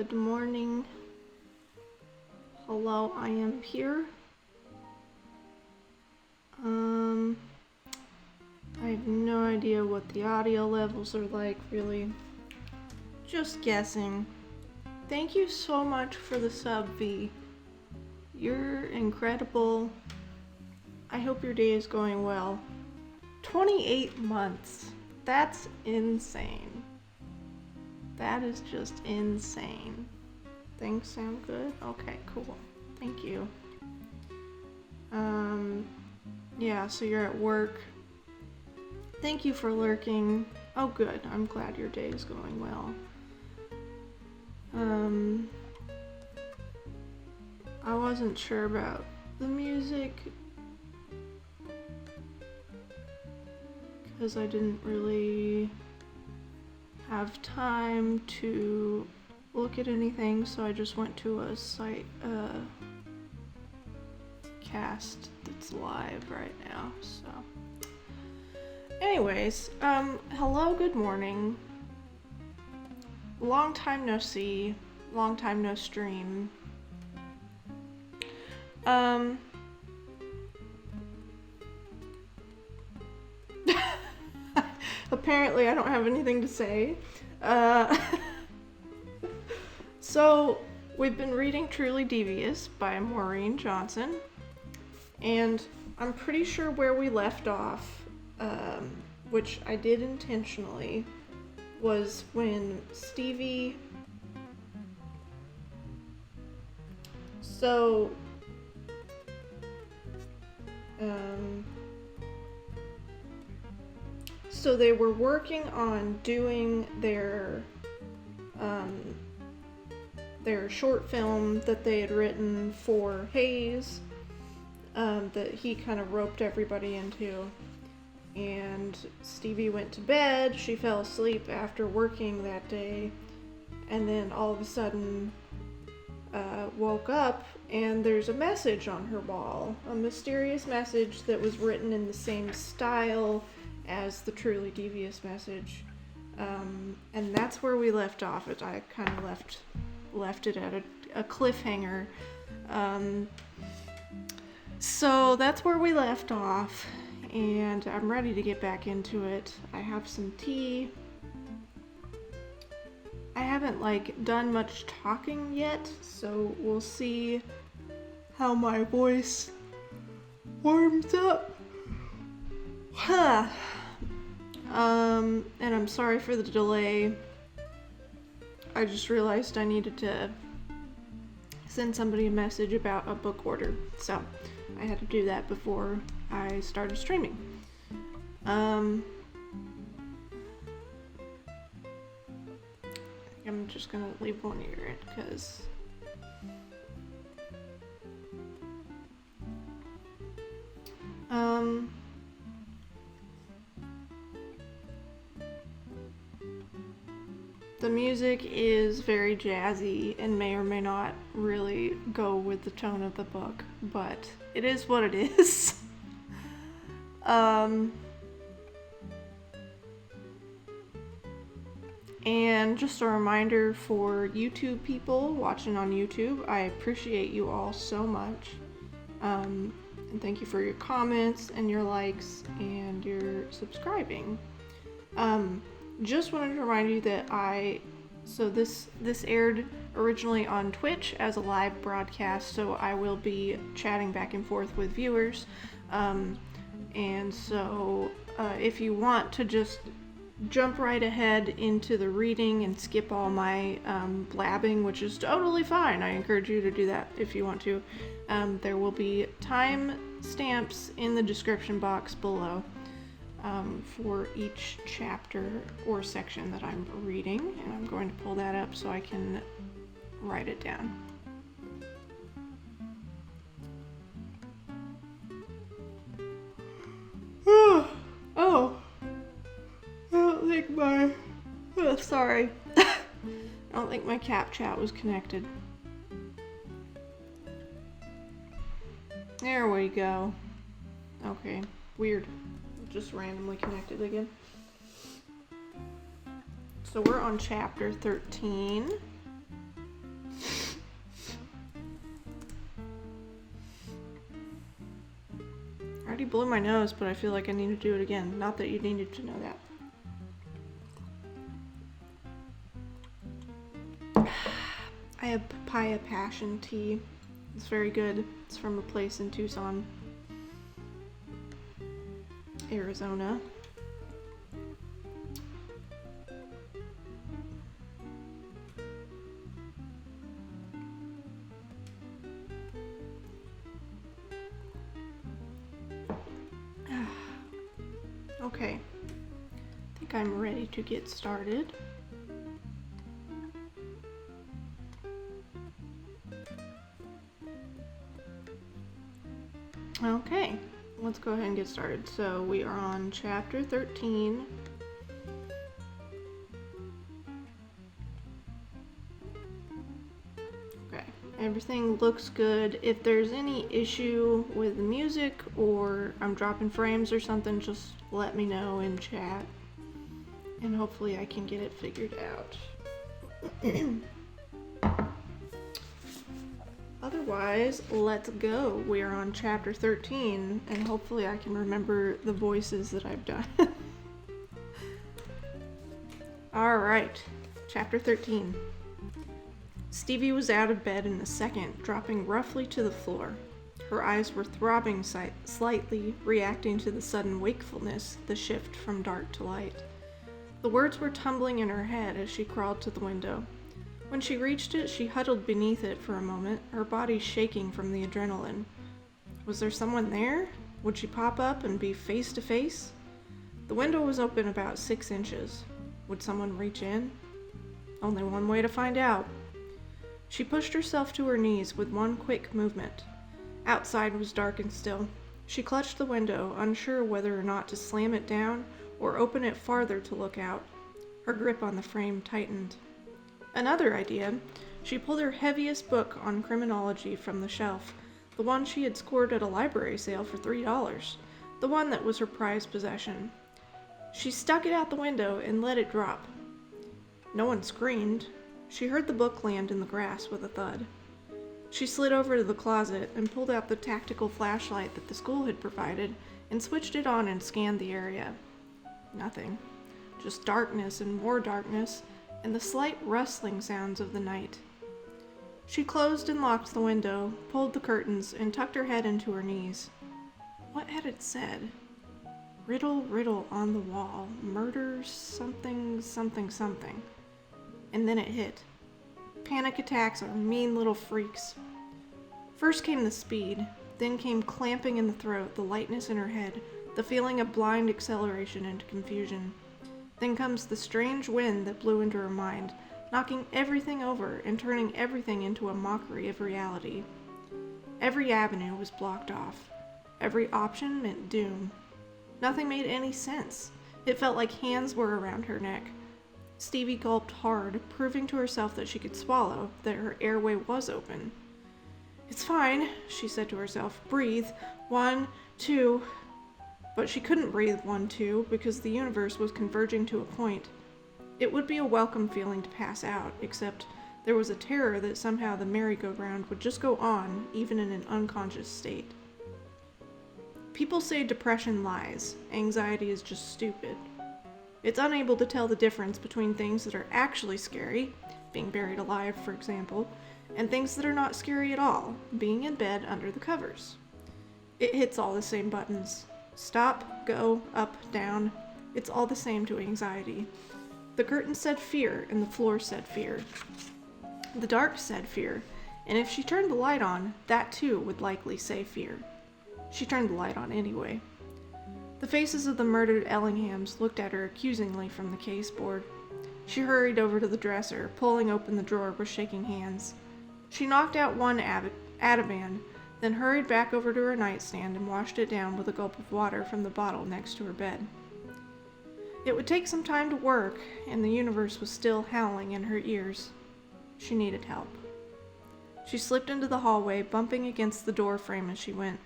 Good morning. Hello, I am here. I have no idea what the audio levels are like, really. Just guessing. Thank you so much for the sub, V. You're incredible. I hope your day is going well. 28 months. That's insane. That is just insane. Things sound good? Okay, cool. Thank you. Yeah, so you're at work. Thank you for lurking. Oh, good. I'm glad your day is going well. I wasn't sure about the music because I didn't really have time to look at anything, so I just went to a site cast that's live right now. So anyways, hello, good morning. Long time no see, long time no stream. Apparently I don't have anything to say. So we've been reading Truly Devious by Maureen Johnson, and I'm pretty sure where we left off, which I did intentionally, was when Stevie... So they were working on doing their short film that they had written for Hayes, that he kind of roped everybody into. And Stevie went to bed, she fell asleep after working that day, and then all of a sudden woke up and there's a message on her wall, a mysterious message that was written in the same style as the Truly Devious message, and that's where we left off. I kind of left it at a cliffhanger. So that's where we left off, and I'm ready to get back into it. I have some tea. I haven't done much talking yet, so we'll see how my voice warms up. And I'm sorry for the delay. I just realized I needed to send somebody a message about a book order, so I had to do that before I started streaming. I'm just gonna leave one ear in because the music is very jazzy and may or may not really go with the tone of the book, but it is what it is. And just a reminder for YouTube people watching on YouTube, I appreciate you all so much. And thank you for your comments and your likes and your subscribing. Just wanted to remind you that this aired originally on Twitch as a live broadcast, so I will be chatting back and forth with viewers. And so if you want to just jump right ahead into the reading and skip all my blabbing, which is totally fine, I encourage you to do that if you want to. There will be time stamps in the description box below for each chapter or section that I'm reading, and I'm going to pull that up so I can write it down. Oh, I don't think sorry. I don't think my cap chat was connected. There we go. Okay, weird. Just randomly connected again. So we're on chapter 13. blew my nose, but I feel like I need to do it again. Not that you needed to know that. I have papaya passion tea. It's very good. It's from a place in Tucson, Arizona. Okay, I think I'm ready to get started. Okay, let's go ahead and get started. So we are on chapter 13. Okay, everything looks good. If there's any issue with the music or I'm dropping frames or something, just let me know in chat. And hopefully I can get it figured out. Otherwise, let's go. We are on chapter 13, and hopefully I can remember the voices that I've done. Alright, chapter 13. Stevie was out of bed in a second, dropping roughly to the floor. Her eyes were throbbing slightly, reacting to the sudden wakefulness, the shift from dark to light. The words were tumbling in her head as she crawled to the window. When she reached it, she huddled beneath it for a moment, her body shaking from the adrenaline. Was there someone there? Would she pop up and be face to face? The window was open about 6 inches. Would someone reach in? Only one way to find out. She pushed herself to her knees with one quick movement. Outside was dark and still. She clutched the window, unsure whether or not to slam it down or open it farther to look out. Her grip on the frame tightened. Another idea. She pulled her heaviest book on criminology from the shelf, the one she had scored at a library sale for $3, the one that was her prized possession. She stuck it out the window and let it drop. No one screamed. She heard the book land in the grass with a thud. She slid over to the closet and pulled out the tactical flashlight that the school had provided and switched it on and scanned the area. Nothing. Just darkness and more darkness, and the slight rustling sounds of the night. She closed and locked the window, pulled the curtains, and tucked her head into her knees. What had it said? Riddle, riddle on the wall. Murder, something, something, something. And then it hit. Panic attacks are mean little freaks. First came the speed, then came clamping in the throat, the lightness in her head, the feeling of blind acceleration and confusion. Then comes the strange wind that blew into her mind, knocking everything over and turning everything into a mockery of reality. Every avenue was blocked off. Every option meant doom. Nothing made any sense. It felt like hands were around her neck. Stevie gulped hard, proving to herself that she could swallow, that her airway was open. "It's fine," she said to herself. "Breathe. 1, 2... But she couldn't breathe 1, 2, because the universe was converging to a point. It would be a welcome feeling to pass out, except there was a terror that somehow the merry-go-round would just go on, even in an unconscious state. People say depression lies. Anxiety is just stupid. It's unable to tell the difference between things that are actually scary, being buried alive, for example, and things that are not scary at all, being in bed under the covers. It hits all the same buttons. Stop, go, up, down. It's all the same to anxiety. The curtain said fear, and the floor said fear. The dark said fear, and if she turned the light on, that too would likely say fear. She turned the light on anyway. The faces of the murdered Ellinghams looked at her accusingly from the caseboard. She hurried over to the dresser, pulling open the drawer with shaking hands. She knocked out one Ativan, then hurried back over to her nightstand and washed it down with a gulp of water from the bottle next to her bed. It would take some time to work, and the universe was still howling in her ears. She needed help. She slipped into the hallway, bumping against the door frame as she went.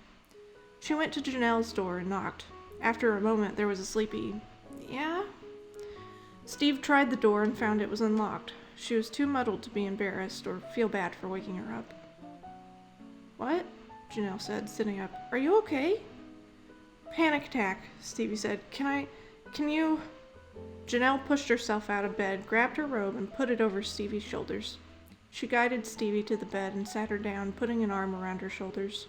She went to Janelle's door and knocked. After a moment, there was a sleepy, "Yeah?" Steve tried the door and found it was unlocked. She was too muddled to be embarrassed or feel bad for waking her up. "What?" Janelle said, sitting up. "Are you okay?" Panic attack, Stevie said. Can you... Janelle pushed herself out of bed, grabbed her robe, and put it over Stevie's shoulders. She guided Stevie to the bed and sat her down, putting an arm around her shoulders.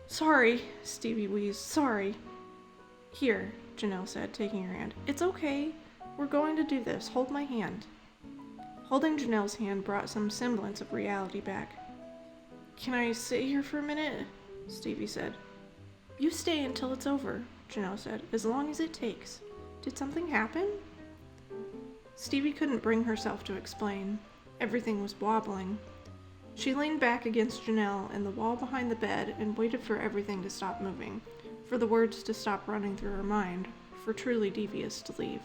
Sorry, Stevie wheezed. Sorry. Here, Janelle said, taking her hand. It's okay. We're going to do this. Hold my hand. Holding Janelle's hand brought some semblance of reality back. Can I sit here for a minute? Stevie said. You stay until it's over, Janelle said, as long as it takes. Did something happen? Stevie couldn't bring herself to explain. Everything was wobbling. She leaned back against Janelle and the wall behind the bed and waited for everything to stop moving, for the words to stop running through her mind, for truly Devious to leave.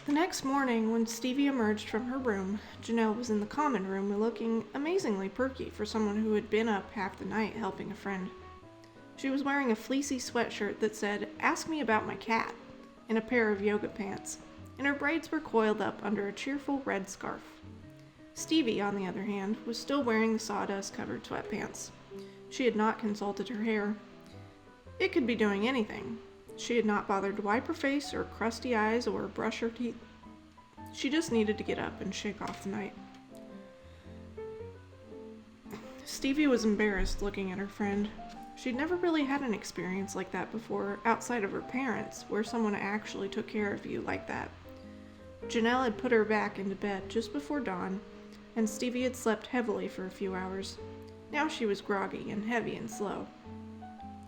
The next morning, when Stevie emerged from her room, Janelle was in the common room looking amazingly perky for someone who had been up half the night helping a friend. She was wearing a fleecy sweatshirt that said, "Ask me about my cat," and a pair of yoga pants, and her braids were coiled up under a cheerful red scarf. Stevie, on the other hand, was still wearing the sawdust-covered sweatpants. She had not consulted her hair. It could be doing anything. She had not bothered to wipe her face or crusty eyes or brush her teeth. She just needed to get up and shake off the night. Stevie was embarrassed looking at her friend. She'd never really had an experience like that before, outside of her parents, where someone actually took care of you like that. Janelle had put her back into bed just before dawn, and Stevie had slept heavily for a few hours. Now she was groggy and heavy and slow.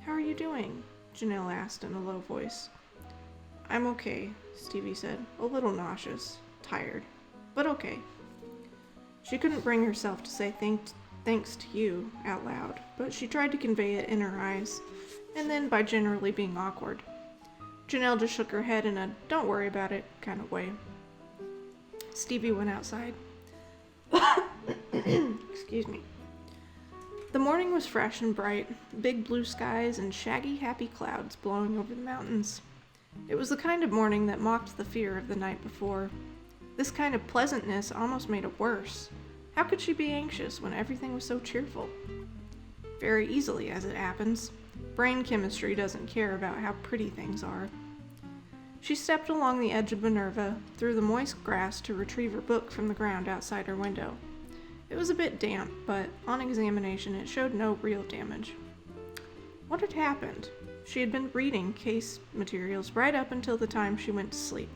"How are you doing?" Janelle asked in a low voice. "I'm okay," Stevie said, a little nauseous, tired, but okay. She couldn't bring herself to say thanks to you out loud, but she tried to convey it in her eyes, and then by generally being awkward. Janelle just shook her head in a don't worry about it kind of way. Stevie went outside. Excuse me. The morning was fresh and bright, big blue skies and shaggy, happy clouds blowing over the mountains. It was the kind of morning that mocked the fear of the night before. This kind of pleasantness almost made it worse. How could she be anxious when everything was so cheerful? Very easily, as it happens. Brain chemistry doesn't care about how pretty things are. She stepped along the edge of Minerva, through the moist grass to retrieve her book from the ground outside her window. It was a bit damp, but on examination it showed no real damage. What had happened? She had been reading case materials right up until the time she went to sleep.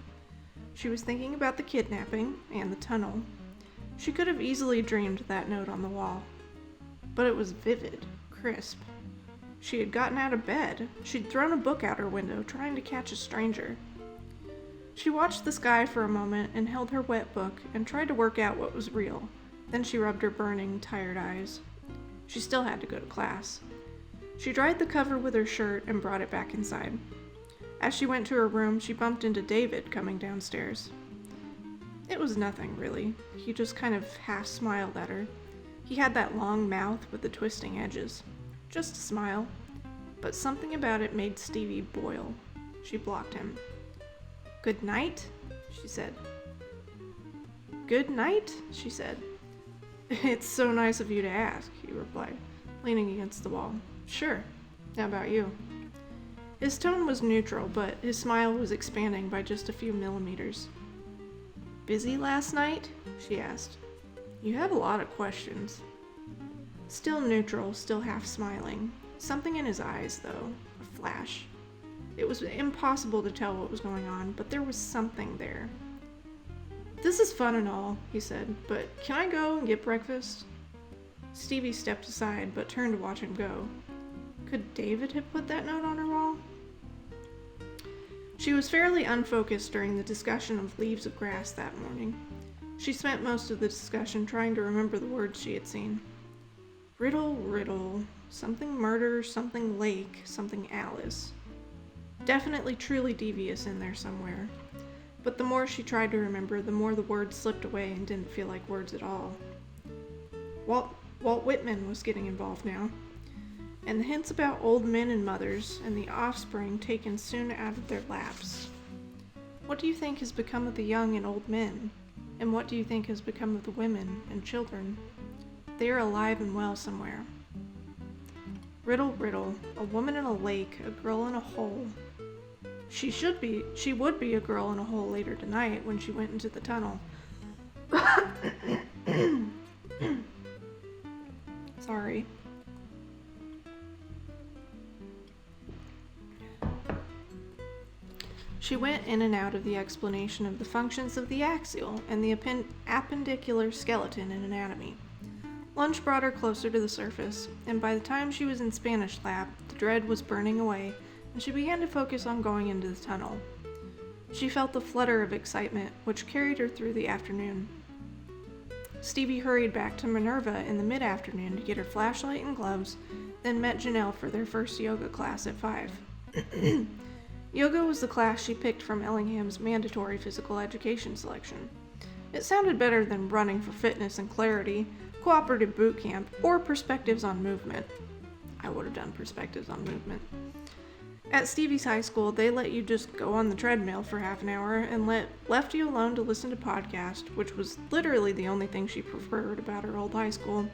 She was thinking about the kidnapping and the tunnel. She could have easily dreamed that note on the wall. But it was vivid, crisp. She had gotten out of bed. She'd thrown a book out her window, trying to catch a stranger. She watched the sky for a moment and held her wet book and tried to work out what was real. Then she rubbed her burning, tired eyes. She still had to go to class. She dried the cover with her shirt and brought it back inside. As she went to her room, she bumped into David coming downstairs. It was nothing, really. He just kind of half smiled at her. He had that long mouth with the twisting edges. Just a smile. But something about it made Stevie boil. She blocked him. "Good night," she said. "Good night," she said. "It's so nice of you to ask," he replied, leaning against the wall. "Sure. How about you?" His tone was neutral, but his smile was expanding by just a few millimeters. "Busy last night?" she asked. "You have a lot of questions." Still neutral, still half smiling. Something in his eyes, though. A flash. It was impossible to tell what was going on, but there was something there. "This is fun and all," he said, "but can I go and get breakfast?" Stevie stepped aside, but turned to watch him go. Could David have put that note on her wall? She was fairly unfocused during the discussion of Leaves of Grass that morning. She spent most of the discussion trying to remember the words she had seen. Riddle, riddle, something murder, something lake, something Alice. Definitely truly devious in there somewhere. But the more she tried to remember, the more the words slipped away and didn't feel like words at all. Walt Whitman was getting involved now, and the hints about old men and mothers and the offspring taken soon out of their laps. What do you think has become of the young and old men? And what do you think has become of the women and children? They are alive and well somewhere. Riddle, riddle, a woman in a lake, a girl in a hole. She would be a girl in a hole later tonight when she went into the tunnel. Sorry. She went in and out of the explanation of the functions of the axial and the appendicular skeleton in anatomy. Lunch brought her closer to the surface, and by the time she was in Spanish lab, the dread was burning away, and she began to focus on going into the tunnel. She felt the flutter of excitement, which carried her through the afternoon. Stevie hurried back to Minerva in the mid-afternoon to get her flashlight and gloves, then met Janelle for their first yoga class at 5. Yoga was the class she picked from Ellingham's mandatory physical education selection. It sounded better than running for fitness and clarity, cooperative boot camp, or perspectives on movement. I would have done perspectives on movement. At Stevie's high school, they let you just go on the treadmill for half an hour and left you alone to listen to podcasts, which was literally the only thing she preferred about her old high school.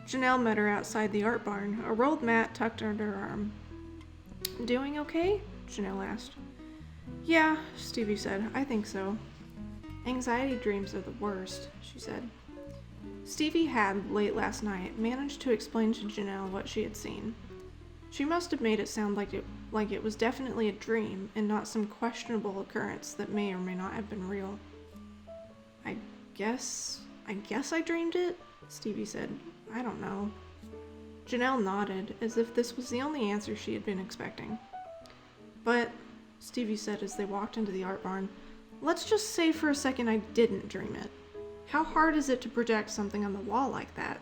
Janelle met her outside the art barn, a rolled mat tucked under her arm. "Doing okay?" Janelle asked. "Yeah," Stevie said, "I think so." "Anxiety dreams are the worst," she said. Stevie had, late last night, managed to explain to Janelle what she had seen. She must have made it sound like it was definitely a dream and not some questionable occurrence that may or may not have been real. I guess I dreamed it," Stevie said. "I don't know." Janelle nodded, as if this was the only answer she had been expecting. "But," Stevie said as they walked into the art barn, "let's just say for a second I didn't dream it. How hard is it to project something on the wall like that?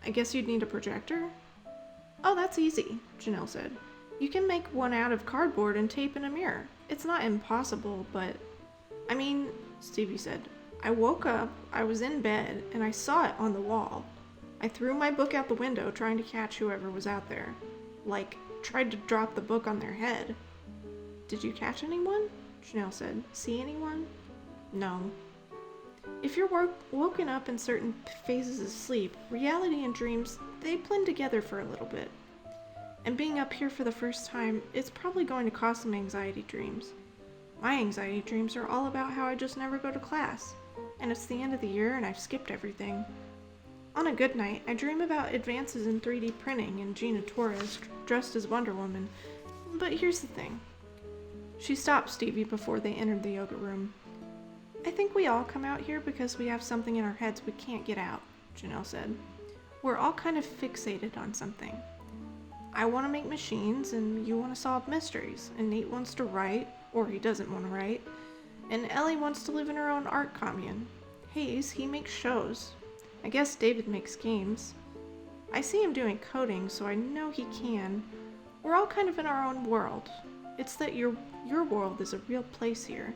I guess you'd need a projector?" "Oh, that's easy," Janelle said. "You can make one out of cardboard and tape in a mirror. It's not impossible, but..." "I mean," Stevie said, "I woke up, I was in bed, and I saw it on the wall. I threw my book out the window trying to catch whoever was out there. Like, tried to drop the book on their head." "Did you catch anyone?" Janelle said. "See anyone?" "No." If you're woken up in certain phases of sleep, reality and dreams, they blend together for a little bit. And being up here for the first time, it's probably going to cause some anxiety dreams. My anxiety dreams are all about how I just never go to class, and it's the end of the year and I've skipped everything. On a good night, I dream about advances in 3D printing and Gina Torres dressed as Wonder Woman. But here's the thing. She stopped Stevie before they entered the yoga room. "I think we all come out here because we have something in our heads we can't get out," Janelle said. "We're all kind of fixated on something. I want to make machines, and you want to solve mysteries, and Nate wants to write, or he doesn't want to write, and Ellie wants to live in her own art commune. Hayes, he makes shows. I guess David makes games. I see him doing coding, so I know he can. We're all kind of in our own world. It's that your world is a real place here.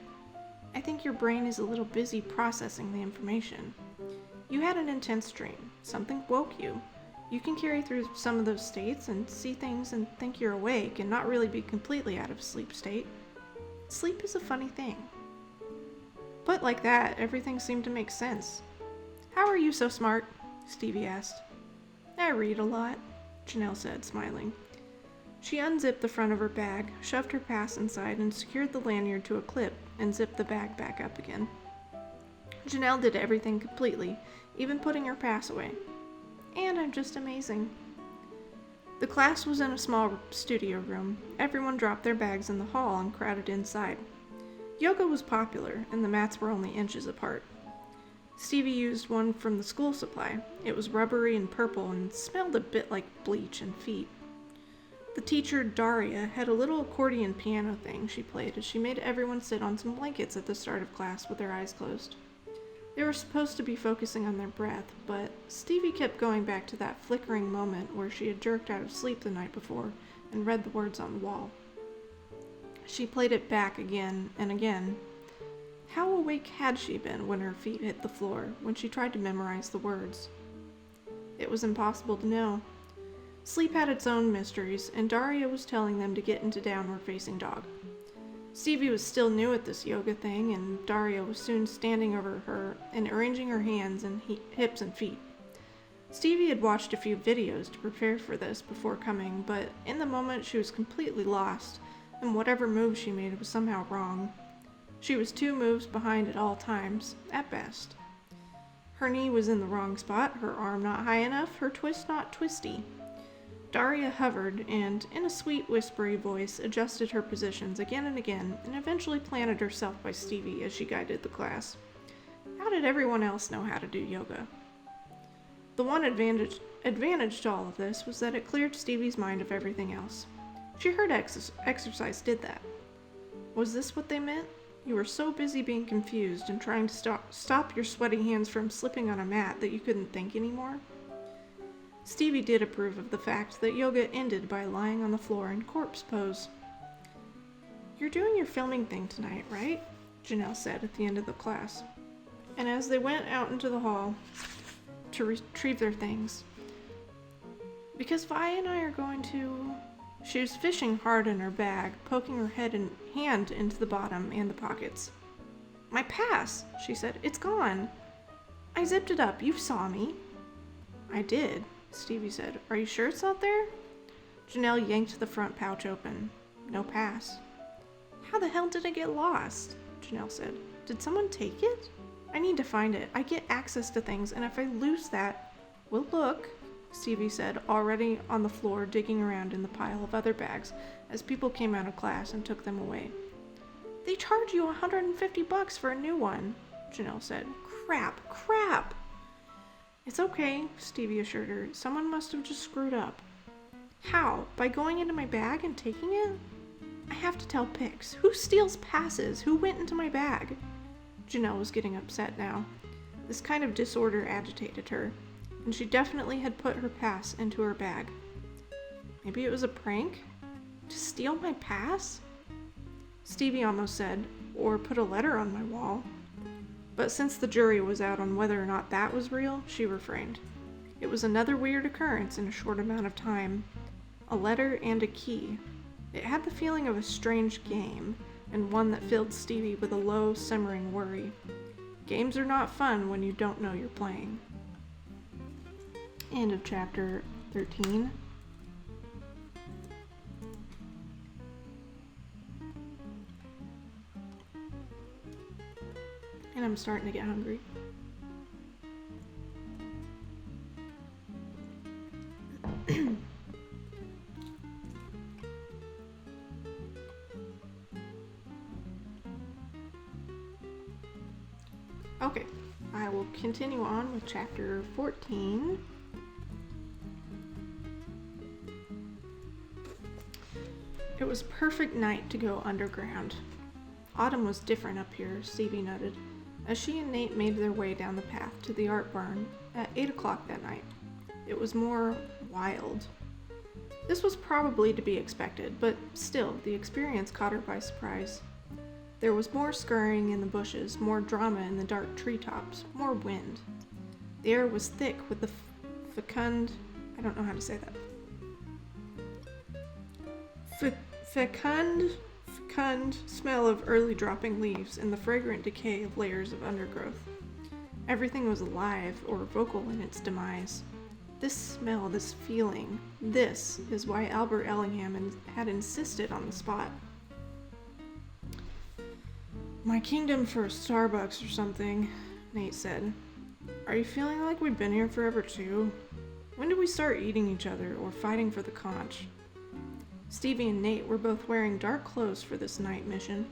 I think your brain is a little busy processing the information. You had an intense dream. Something woke you. You can carry through some of those states and see things and think you're awake and not really be completely out of sleep state. Sleep is a funny thing." Put like that, everything seemed to make sense. "How are you so smart?" Stevie asked. "I read a lot," Janelle said, smiling. She unzipped the front of her bag, shoved her pass inside, and secured the lanyard to a clip and zipped the bag back up again. Janelle did everything completely, even putting her pass away. "And I'm just amazing." The class was in a small studio room. Everyone dropped their bags in the hall and crowded inside. Yoga was popular, and the mats were only inches apart. Stevie used one from the school supply. It was rubbery and purple and smelled a bit like bleach and feet. The teacher, Daria, had a little accordion piano thing she played as she made everyone sit on some blankets at the start of class with their eyes closed. They were supposed to be focusing on their breath, but Stevie kept going back to that flickering moment where she had jerked out of sleep the night before and read the words on the wall. She played it back again and again. How awake had she been when her feet hit the floor, when she tried to memorize the words? It was impossible to know. Sleep had its own mysteries, and Daria was telling them to get into downward facing dog. Stevie was still new at this yoga thing, and Daria was soon standing over her and arranging her hands and hips and feet. Stevie had watched a few videos to prepare for this before coming, but in the moment she was completely lost, and whatever move she made was somehow wrong. She was 2 moves behind at all times, at best. Her knee was in the wrong spot, her arm not high enough, her twist not twisty. Daria hovered and, in a sweet, whispery voice, adjusted her positions again and again, and eventually planted herself by Stevie as she guided the class. How did everyone else know how to do yoga? The one advantage to all of this was that it cleared Stevie's mind of everything else. She heard exercise did that. Was this what they meant? You were so busy being confused and trying to stop your sweaty hands from slipping on a mat that you couldn't think anymore? Stevie did approve of the fact that yoga ended by lying on the floor in corpse pose. "You're doing your filming thing tonight, right?" Janelle said at the end of the class. And as they went out into the hall to retrieve their things, "Because Vi and I are going to..." She was fishing hard in her bag, poking her head and hand into the bottom and the pockets. "My pass," she said. "It's gone. I zipped it up. You saw me." "I did," Stevie said. "Are you sure it's not there?" Janelle yanked the front pouch open. No pass. "How the hell did it get lost?" Janelle said. "Did someone take it? I need to find it. I get access to things, and if I lose that..." "We'll look," Stevie said, already on the floor digging around in the pile of other bags as people came out of class and took them away. "They charge you $150 for a new one," Janelle said. Crap. "It's okay," Stevie assured her. "Someone must have just screwed up." "How? By going into my bag and taking it? I have to tell Pix. Who steals passes? Who went into my bag?" Janelle was getting upset now. This kind of disorder agitated her, and she definitely had put her pass into her bag. Maybe it was a prank? To steal my pass? Stevie almost said, "Or put a letter on my wall." But since the jury was out on whether or not that was real, she refrained. It was another weird occurrence in a short amount of time. A letter and a key. It had the feeling of a strange game, and one that filled Stevie with a low, simmering worry. Games are not fun when you don't know you're playing. End of chapter 13. And I'm starting to get hungry. Okay, I will continue on with chapter 14. It was a perfect night to go underground. Autumn was different up here, Stevie noted, as she and Nate made their way down the path to the art barn at 8 o'clock that night. It was more wild. This was probably to be expected, but still, the experience caught her by surprise. There was more scurrying in the bushes, more drama in the dark treetops, more wind. The air was thick with the fecund smell of early dropping leaves and the fragrant decay of layers of undergrowth. Everything was alive or vocal in its demise. This smell, this feeling, this is why Albert Ellingham had insisted on the spot. "My kingdom for a Starbucks or something," Nate said. "Are you feeling like we've been here forever too? When did we start eating each other or fighting for the conch?" Stevie and Nate were both wearing dark clothes for this night mission.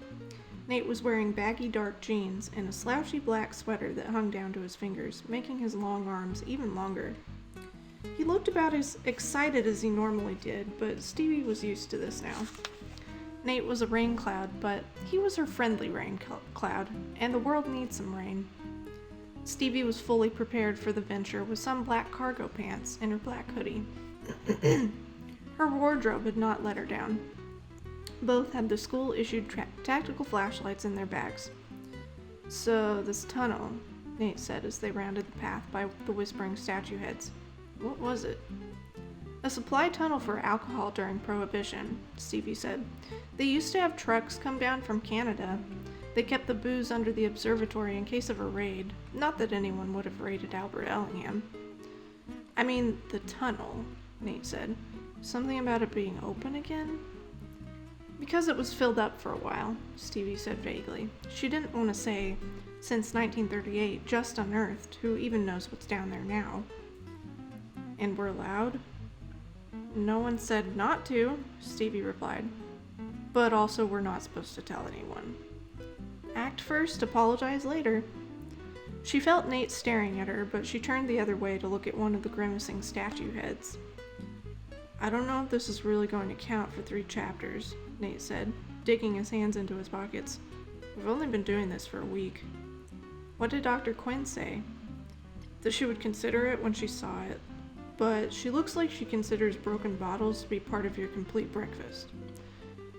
Nate was wearing baggy dark jeans and a slouchy black sweater that hung down to his fingers, making his long arms even longer. He looked about as excited as he normally did, but Stevie was used to this now. Nate was a rain cloud, but he was her friendly rain cloud, and the world needs some rain. Stevie was fully prepared for the venture with some black cargo pants and her black hoodie. Her wardrobe had not let her down. Both had the school-issued tactical flashlights in their bags. "So, this tunnel," Nate said as they rounded the path by the whispering statue heads. "What was it?" A supply tunnel for alcohol during Prohibition, Stevie said. They used to have trucks come down from Canada. They kept the booze under the observatory in case of a raid. Not that anyone would have raided Albert Ellingham. I mean, the tunnel, Nate said. Something about it being open again? Because it was filled up for a while, Stevie said vaguely. She didn't want to say, since 1938, just unearthed, who even knows what's down there now. And we're allowed? No one said not to, Stevie replied. But also we're not supposed to tell anyone. Act first, apologize later. She felt Nate staring at her, but she turned the other way to look at one of the grimacing statue heads. I don't know if this is really going to count for 3 chapters, Nate said, digging his hands into his pockets. We've only been doing this for a week. What did Dr. Quinn say? That she would consider it when she saw it, but she looks like she considers broken bottles to be part of your complete breakfast.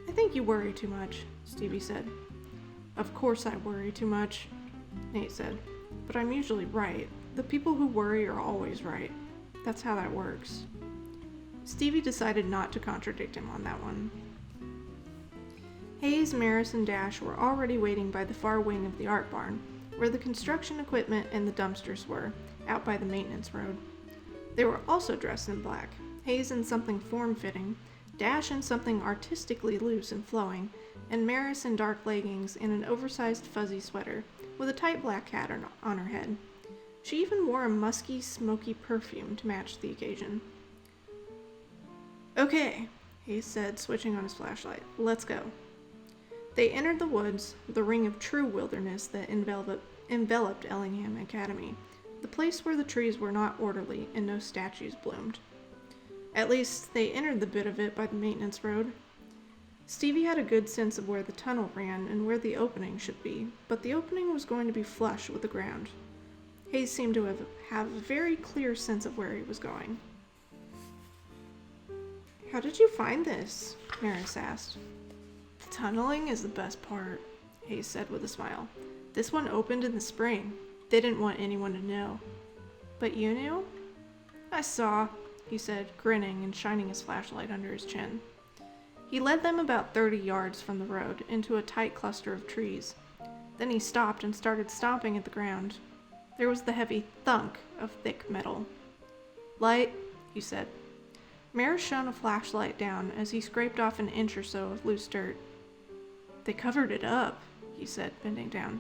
I think you worry too much, Stevie said. Of course I worry too much, Nate said, but I'm usually right. The people who worry are always right. That's how that works. Stevie decided not to contradict him on that one. Hayes, Maris, and Dash were already waiting by the far wing of the art barn, where the construction equipment and the dumpsters were, out by the maintenance road. They were also dressed in black, Hayes in something form-fitting, Dash in something artistically loose and flowing, and Maris in dark leggings and an oversized fuzzy sweater, with a tight black hat on her head. She even wore a musky, smoky perfume to match the occasion. Okay, Hayes said, switching on his flashlight. Let's go. They entered the woods, the ring of true wilderness that enveloped Ellingham Academy, the place where the trees were not orderly and no statues bloomed. At least, they entered the bit of it by the maintenance road. Stevie had a good sense of where the tunnel ran and where the opening should be, but the opening was going to be flush with the ground. Hayes seemed to have a very clear sense of where he was going. How did you find this? Maris asked. The tunneling is the best part, Hayes said with a smile. This one opened in the spring. They didn't want anyone to know. But you knew? I saw, he said, grinning and shining his flashlight under his chin. He led them about 30 yards from the road into a tight cluster of trees. Then he stopped and started stomping at the ground. There was the heavy thunk of thick metal. Light, he said. Maris shone a flashlight down as he scraped off an inch or so of loose dirt. They covered it up, he said, bending down.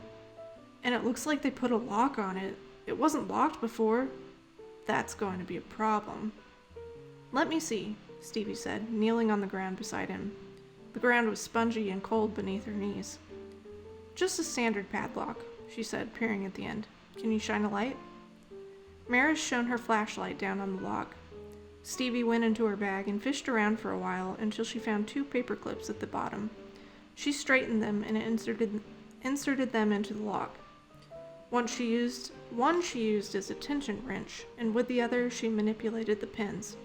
And it looks like they put a lock on it. It wasn't locked before. That's going to be a problem. Let me see, Stevie said, kneeling on the ground beside him. The ground was spongy and cold beneath her knees. Just a standard padlock, she said, peering at the end. Can you shine a light? Maris shone her flashlight down on the lock. Stevie went into her bag and fished around for a while until she found 2 paper clips at the bottom. She straightened them and inserted them into the lock. One she used as a tension wrench, and with the other she manipulated the pins.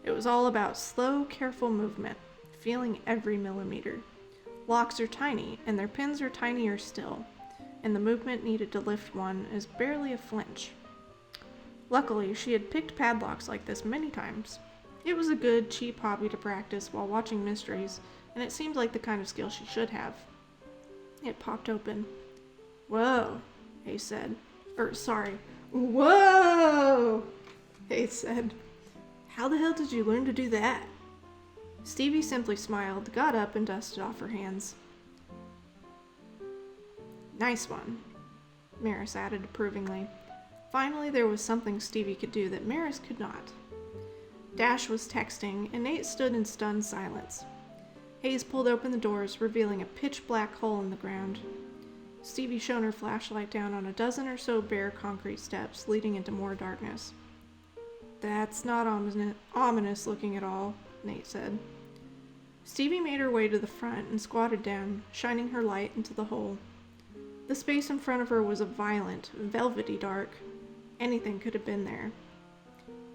It was all about slow, careful movement, feeling every millimeter. Locks are tiny, and their pins are tinier still, and the movement needed to lift one is barely a flinch. Luckily, she had picked padlocks like this many times. It was a good, cheap hobby to practice while watching mysteries, and it seemed like the kind of skill she should have. It popped open. Whoa, Hayes said. Whoa, Hayes said. How the hell did you learn to do that? Stevie simply smiled, got up, and dusted off her hands. Nice one, Maris added approvingly. Finally, there was something Stevie could do that Maris could not. Dash was texting, and Nate stood in stunned silence. Hayes pulled open the doors, revealing a pitch-black hole in the ground. Stevie shone her flashlight down on a dozen or so bare concrete steps, leading into more darkness. That's not ominous looking at all, Nate said. Stevie made her way to the front and squatted down, shining her light into the hole. The space in front of her was a violent, velvety dark. Anything could have been there.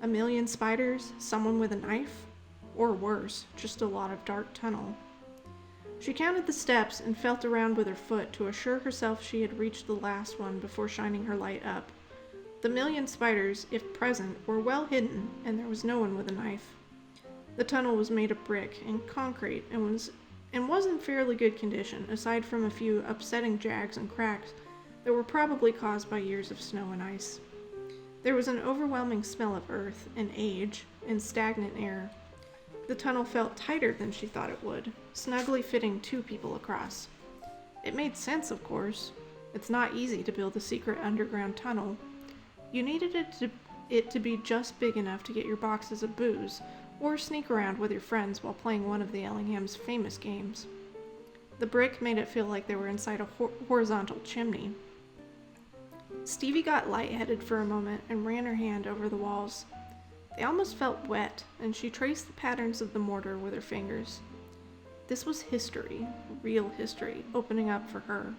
A million spiders, someone with a knife, or worse, just a lot of dark tunnel. She counted the steps and felt around with her foot to assure herself she had reached the last one before shining her light up. The million spiders, if present, were well hidden, and there was no one with a knife. The tunnel was made of brick and concrete and was in fairly good condition, aside from a few upsetting jags and cracks that were probably caused by years of snow and ice. There was an overwhelming smell of earth and age and stagnant air. The tunnel felt tighter than she thought it would, snugly fitting 2 people across. It made sense, of course. It's not easy to build a secret underground tunnel. You needed it to be just big enough to get your boxes of booze, or sneak around with your friends while playing one of the Ellingham's famous games. The brick made it feel like they were inside a horizontal chimney. Stevie got lightheaded for a moment and ran her hand over the walls. They almost felt wet, and she traced the patterns of the mortar with her fingers. This was history, real history, opening up for her.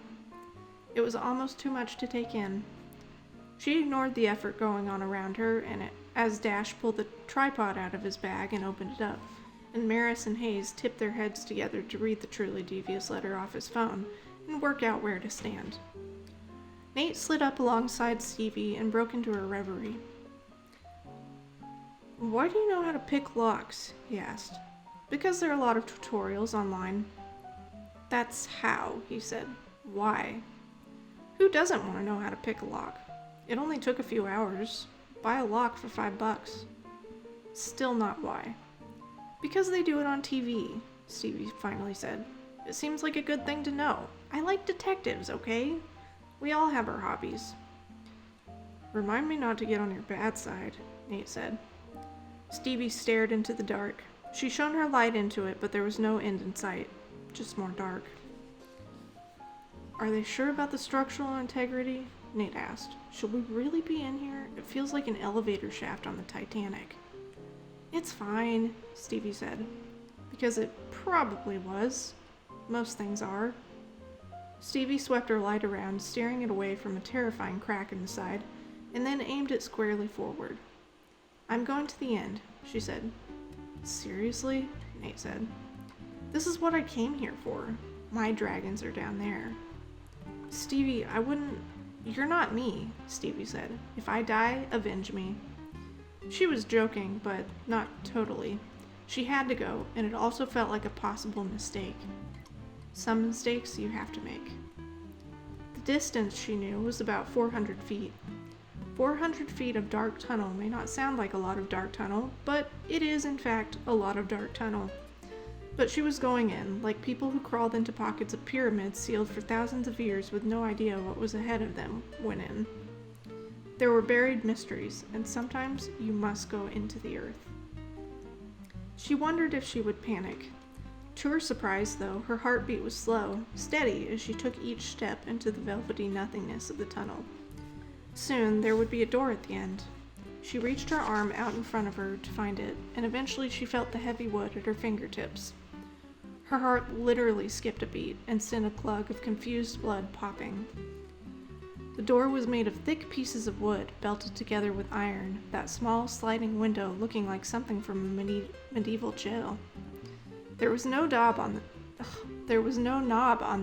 It was almost too much to take in. She ignored the effort going on around her, and as Dash pulled the tripod out of his bag and opened it up, and Maris and Hayes tipped their heads together to read the truly devious letter off his phone and work out where to stand. Nate slid up alongside Stevie and broke into her reverie. "Why do you know how to pick locks?" he asked. "Because there are a lot of tutorials online." "That's how," he said. "Why?" "Who doesn't want to know how to pick a lock? It only took a few hours. Buy a lock for $5. "Still not why." "Because they do it on TV," Stevie finally said. "It seems like a good thing to know. I like detectives, okay? We all have our hobbies." "Remind me not to get on your bad side," Nate said. Stevie stared into the dark. She shone her light into it, but there was no end in sight, just more dark. "Are they sure about the structural integrity?" Nate asked. "Should we really be in here? It feels like an elevator shaft on the Titanic." "It's fine," Stevie said. "Because it probably was. Most things are." Stevie swept her light around, steering it away from a terrifying crack in the side, and then aimed it squarely forward. "I'm going to the end," she said. "Seriously?" Nate said. "This is what I came here for. My dragons are down there." "Stevie, I wouldn't..." "You're not me," Stevie said. "If I die, avenge me." She was joking, but not totally. She had to go, and it also felt like a possible mistake. Some mistakes you have to make. The distance, she knew, was about 400 feet. 400 feet of dark tunnel may not sound like a lot of dark tunnel, but it is, in fact, a lot of dark tunnel. But she was going in, like people who crawled into pockets of pyramids sealed for thousands of years with no idea what was ahead of them went in. There were buried mysteries, and sometimes you must go into the earth. She wondered if she would panic. To her surprise, though, her heartbeat was slow, steady as she took each step into the velvety nothingness of the tunnel. Soon, there would be a door at the end. She reached her arm out in front of her to find it, and eventually she felt the heavy wood at her fingertips. Her heart literally skipped a beat and sent a glug of confused blood popping. The door was made of thick pieces of wood belted together with iron, that small sliding window looking like something from a medieval jail. There was no knob on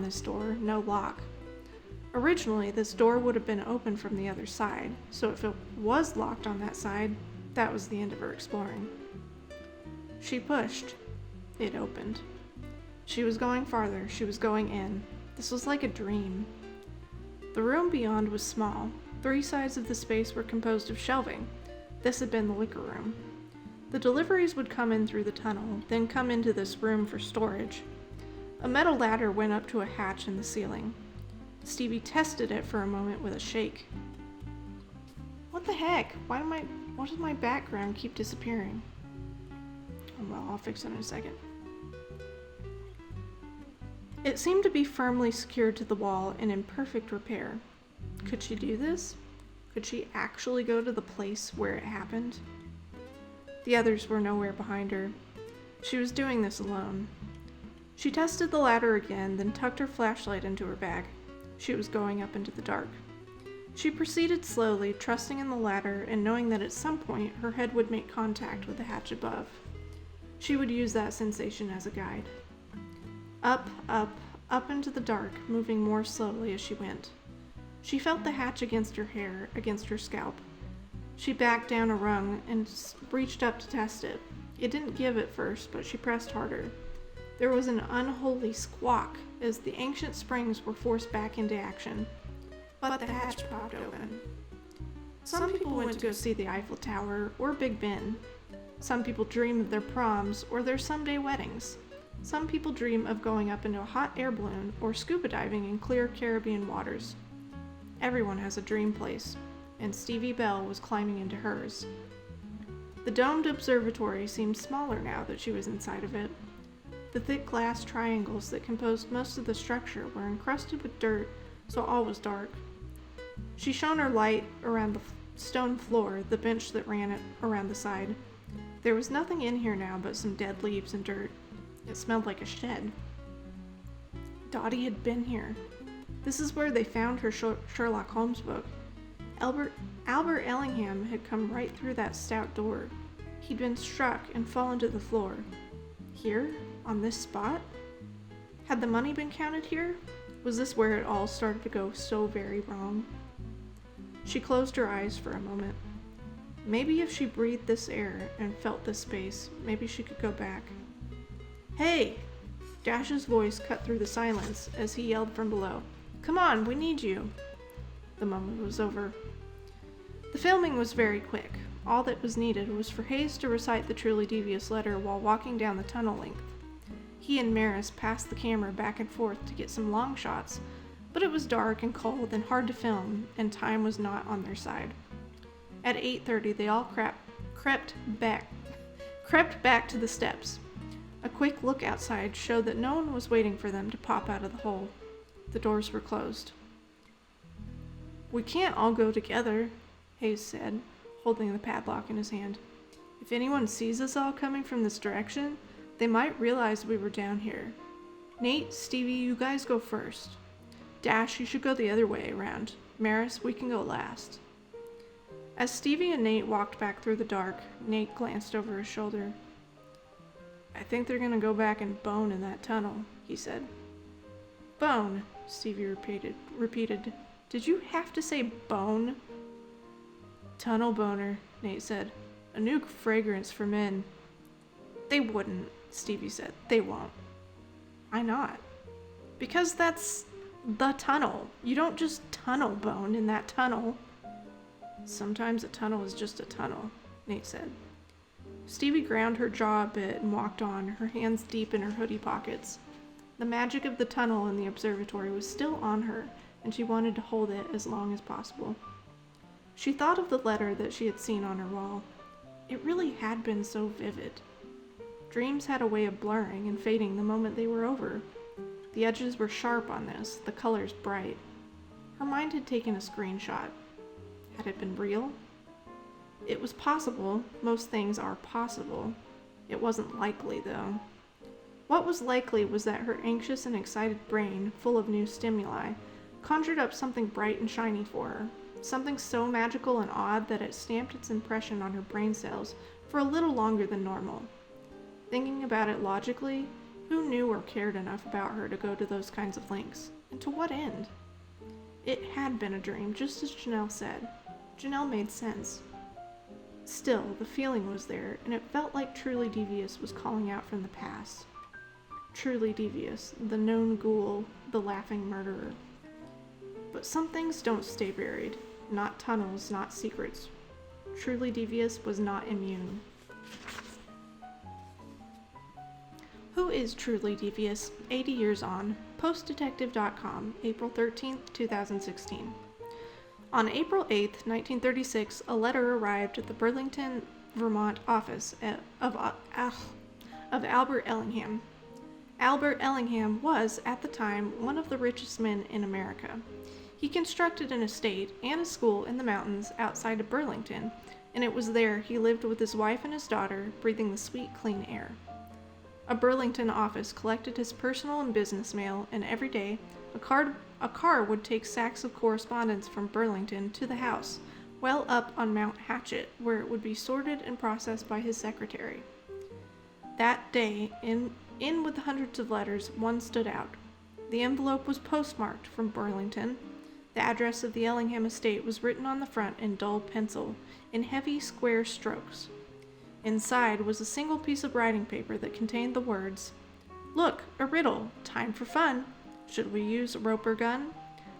this door, no lock. Originally, this door would have been open from the other side, so if it was locked on that side, that was the end of her exploring. She pushed. It opened. She was going farther. She was going in. This was like a dream. The room beyond was small. 3 sides of the space were composed of shelving. This had been the liquor room. The deliveries would come in through the tunnel, then come into this room for storage. A metal ladder went up to a hatch in the ceiling. Stevie tested it for a moment with a shake. What the heck? Why does my background keep disappearing? Oh, well, I'll fix it in a second. It seemed to be firmly secured to the wall and in perfect repair. Could she do this? Could she actually go to the place where it happened? The others were nowhere behind her. She was doing this alone. She tested the ladder again, then tucked her flashlight into her bag. She was going up into the dark. She proceeded slowly, trusting in the ladder and knowing that at some point her head would make contact with the hatch above. She would use that sensation as a guide. Up, up, up into the dark, moving more slowly as she went. She felt the hatch against her hair, against her scalp. She backed down a rung and reached up to test it. It didn't give at first, but she pressed harder. There was an unholy squawk as the ancient springs were forced back into action. But the hatch popped open. Some people went to go see the Eiffel Tower or Big Ben. Some people dream of their proms or their someday weddings. Some people dream of going up into a hot air balloon or scuba diving in clear Caribbean waters. Everyone has a dream place, and Stevie Bell was climbing into hers. The domed observatory seemed smaller now that she was inside of it. The thick glass triangles that composed most of the structure were encrusted with dirt, so all was dark. She shone her light around the stone floor, the bench that ran around the side. There was nothing in here now but some dead leaves and dirt. It smelled like a shed. Dottie had been here. This is where they found her Sherlock Holmes book. Albert Ellingham had come right through that stout door. He'd been struck and fallen to the floor. Here? On this spot? Had the money been counted here? Was this where it all started to go so very wrong? She closed her eyes for a moment. Maybe if she breathed this air and felt this space, maybe she could go back. Hey! Dash's voice cut through the silence as he yelled from below. Come on, we need you. The moment was over. The filming was very quick. All that was needed was for Hayes to recite the truly devious letter while walking down the tunnel length. He and Maris passed the camera back and forth to get some long shots, but it was dark and cold and hard to film, and time was not on their side. At 8:30, they all crept back to the steps. A quick look outside showed that no one was waiting for them to pop out of the hole. The doors were closed. We can't all go together, Hayes said, holding the padlock in his hand. If anyone sees us all coming from this direction, they might realize we were down here. Nate, Stevie, you guys go first. Dash, you should go the other way around. Maris, we can go last. As Stevie and Nate walked back through the dark, Nate glanced over his shoulder. I think they're gonna go back and bone in that tunnel, he said. Bone, Stevie repeated. Did you have to say bone? Tunnel boner, Nate said. A new fragrance for men. They wouldn't, Stevie said. They won't. Why not? Because that's the tunnel. You don't just tunnel bone in that tunnel. Sometimes a tunnel is just a tunnel, Nate said. Stevie ground her jaw a bit and walked on, her hands deep in her hoodie pockets. The magic of the tunnel in the observatory was still on her, and she wanted to hold it as long as possible. She thought of the letter that she had seen on her wall. It really had been so vivid. Dreams had a way of blurring and fading the moment they were over. The edges were sharp on this, the colors bright. Her mind had taken a screenshot. Had it been real? It was possible. Most things are possible. It wasn't likely, though. What was likely was that her anxious and excited brain, full of new stimuli, conjured up something bright and shiny for her, something so magical and odd that it stamped its impression on her brain cells for a little longer than normal. Thinking about it logically, who knew or cared enough about her to go to those kinds of lengths? And to what end? It had been a dream, just as Janelle said. Janelle made sense. Still, the feeling was there, and it felt like Truly Devious was calling out from the past. Truly Devious, the known ghoul, the laughing murderer. But some things don't stay buried. Not tunnels, not secrets. Truly Devious was not immune. Who is Truly Devious? 80 Years On. Postdetective.com, April 13th, 2016. On April 8th, 1936, a letter arrived at the Burlington, Vermont office of Albert Ellingham. Albert Ellingham was, at the time, one of the richest men in America. He constructed an estate and a school in the mountains outside of Burlington, and it was there he lived with his wife and his daughter, breathing the sweet, clean air. A Burlington office collected his personal and business mail, and every day, a car would take sacks of correspondence from Burlington to the house, well up on Mount Hatchet, where it would be sorted and processed by his secretary. That day, in with the hundreds of letters, one stood out. The envelope was postmarked from Burlington. The address of the Ellingham estate was written on the front in dull pencil, in heavy, square strokes. Inside was a single piece of writing paper that contained the words, "Look, a riddle, time for fun. Should we use a rope or gun?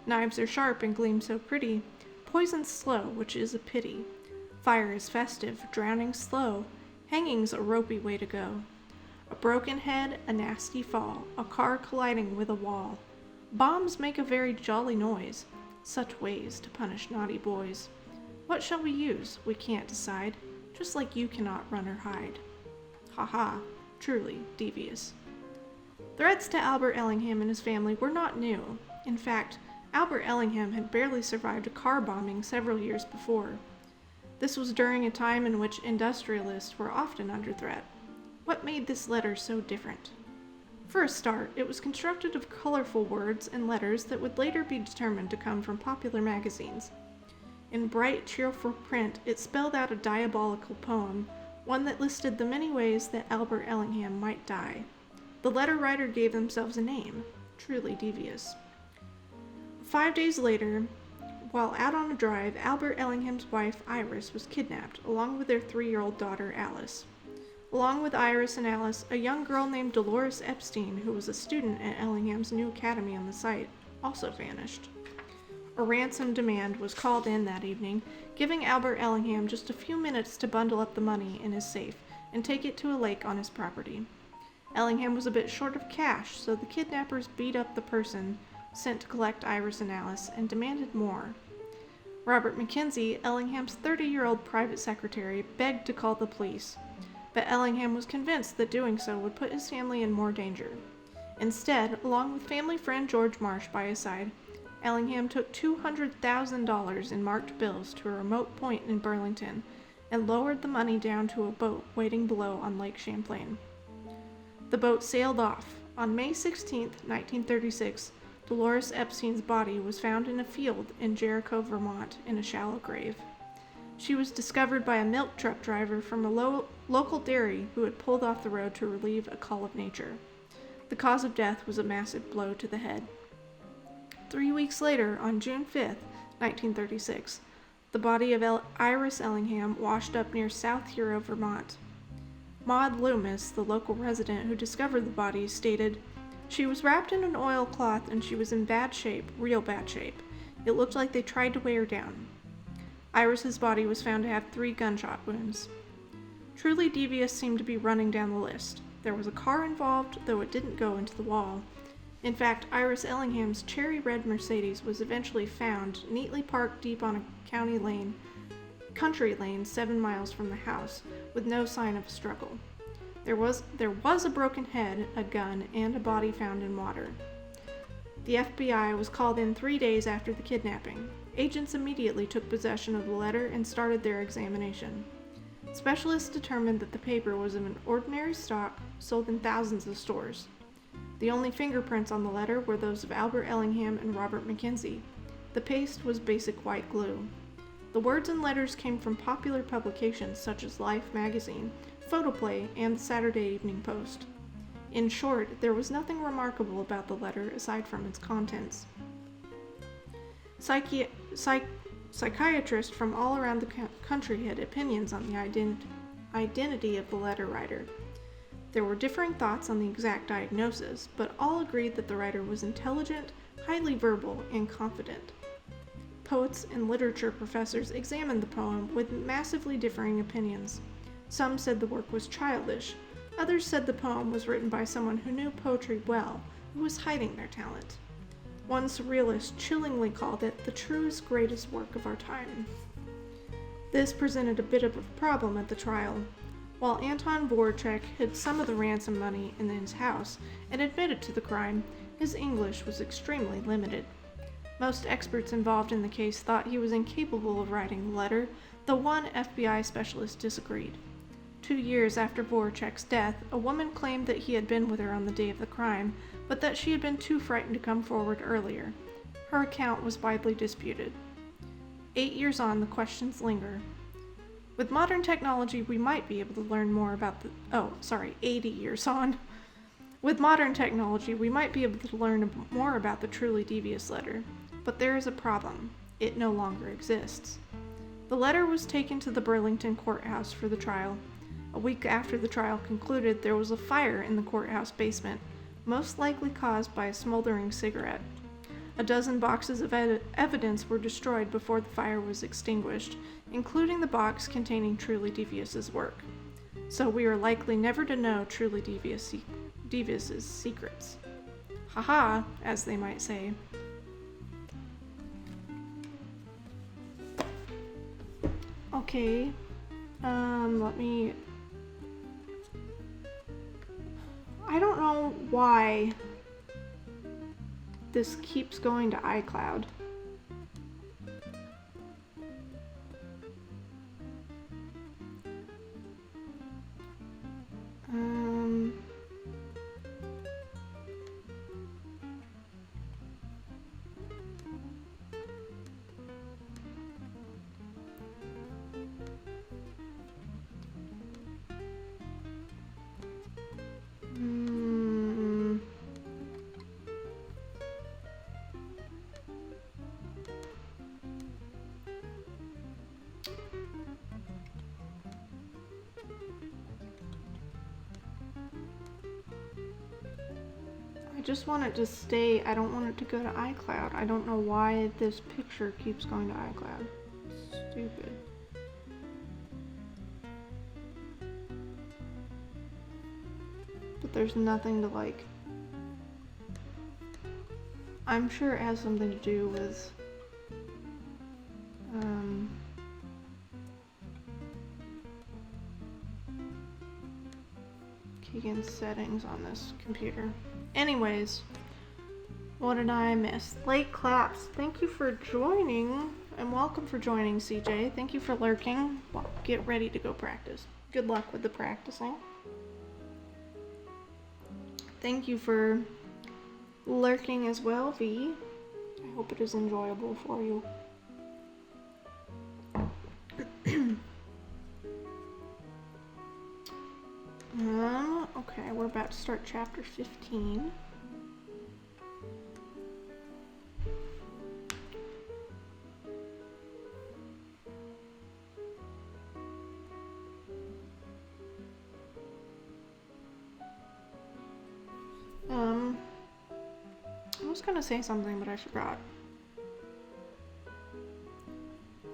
Knives are sharp and gleam so pretty. Poison's slow, which is a pity. Fire is festive, drowning slow. Hanging's a ropey way to go. A broken head, a nasty fall, a car colliding with a wall. Bombs make a very jolly noise. Such ways to punish naughty boys. What shall we use? We can't decide. Just like you cannot run or hide." Ha ha, truly devious. Threats to Albert Ellingham and his family were not new. In fact, Albert Ellingham had barely survived a car bombing several years before. This was during a time in which industrialists were often under threat. What made this letter so different? For a start, it was constructed of colorful words and letters that would later be determined to come from popular magazines. In bright, cheerful print, it spelled out a diabolical poem, one that listed the many ways that Albert Ellingham might die. The letter writer gave themselves a name, truly devious. 5 days later, while out on a drive, Albert Ellingham's wife, Iris, was kidnapped, along with their 3-year-old daughter, Alice. Along with Iris and Alice, a young girl named Dolores Epstein, who was a student at Ellingham's new academy on the site, also vanished. A ransom demand was called in that evening, giving Albert Ellingham just a few minutes to bundle up the money in his safe and take it to a lake on his property. Ellingham was a bit short of cash, so the kidnappers beat up the person sent to collect Iris and Alice and demanded more. Robert Mackenzie, Ellingham's 30-year-old private secretary, begged to call the police, but Ellingham was convinced that doing so would put his family in more danger. Instead, along with family friend George Marsh by his side, Ellingham took $200,000 in marked bills to a remote point in Burlington and lowered the money down to a boat waiting below on Lake Champlain. The boat sailed off. On May 16, 1936, Dolores Epstein's body was found in a field in Jericho, Vermont, in a shallow grave. She was discovered by a milk truck driver from a local dairy who had pulled off the road to relieve a call of nature. The cause of death was a massive blow to the head. 3 weeks later, on June 5, 1936, the body of Iris Ellingham washed up near South Hero, Vermont. Maud Loomis, the local resident who discovered the body, stated, "She was wrapped in an oilcloth and she was in bad shape, real bad shape. It looked like they tried to weigh her down." Iris's body was found to have 3 gunshot wounds. Truly Devious seemed to be running down the list. There was a car involved, though it didn't go into the wall. In fact, Iris Ellingham's cherry red Mercedes was eventually found neatly parked deep on a country lane 7 miles from the house, with no sign of a struggle. There was a broken head, a gun, and a body found in water. The FBI was called in 3 days after the kidnapping. Agents immediately took possession of the letter and started their examination. Specialists determined that the paper was of an ordinary stock sold in thousands of stores. The only fingerprints on the letter were those of Albert Ellingham and Robert Mackenzie. The paste was basic white glue. The words and letters came from popular publications such as Life magazine, Photoplay, and the Saturday Evening Post. In short, there was nothing remarkable about the letter aside from its contents. Psychiatrists from all around the country had opinions on the identity of the letter writer. There were differing thoughts on the exact diagnosis, but all agreed that the writer was intelligent, highly verbal, and confident. Poets and literature professors examined the poem with massively differing opinions. Some said the work was childish. Others said the poem was written by someone who knew poetry well, who was hiding their talent. One surrealist chillingly called it the truest, greatest work of our time. This presented a bit of a problem at the trial. While Anton Voracek hid some of the ransom money in his house and admitted to the crime, his English was extremely limited. Most experts involved in the case thought he was incapable of writing the letter, though one FBI specialist disagreed. 2 years after Voracek's death, a woman claimed that he had been with her on the day of the crime, but that she had been too frightened to come forward earlier. Her account was widely disputed. 8 years on, the questions linger. With modern technology, we might be able to learn more about 80 years on. With modern technology, we might be able to learn more about the truly devious letter. But there is a problem. It no longer exists. The letter was taken to the Burlington courthouse for the trial. A week after the trial concluded, there was a fire in the courthouse basement, most likely caused by a smoldering cigarette. A dozen boxes of evidence were destroyed before the fire was extinguished, including the box containing Truly Devious's work. So we are likely never to know Truly Devious's secrets. Haha, as they might say. Okay, let me... I don't know why this keeps going to iCloud. I just want it to stay, I don't want it to go to iCloud. I don't know why this picture keeps going to iCloud. Stupid. But there's nothing to like... I'm sure it has something to do with Keegan's settings on this computer. Anyways, what did I miss? Late claps. Thank you for joining, and welcome for joining, CJ. Thank you for lurking. Well, get ready to go practice. Good luck with the practicing. Thank you for lurking as well, V. I hope it is enjoyable for you. Okay, we're about to start chapter 15. I was gonna say something, but I forgot.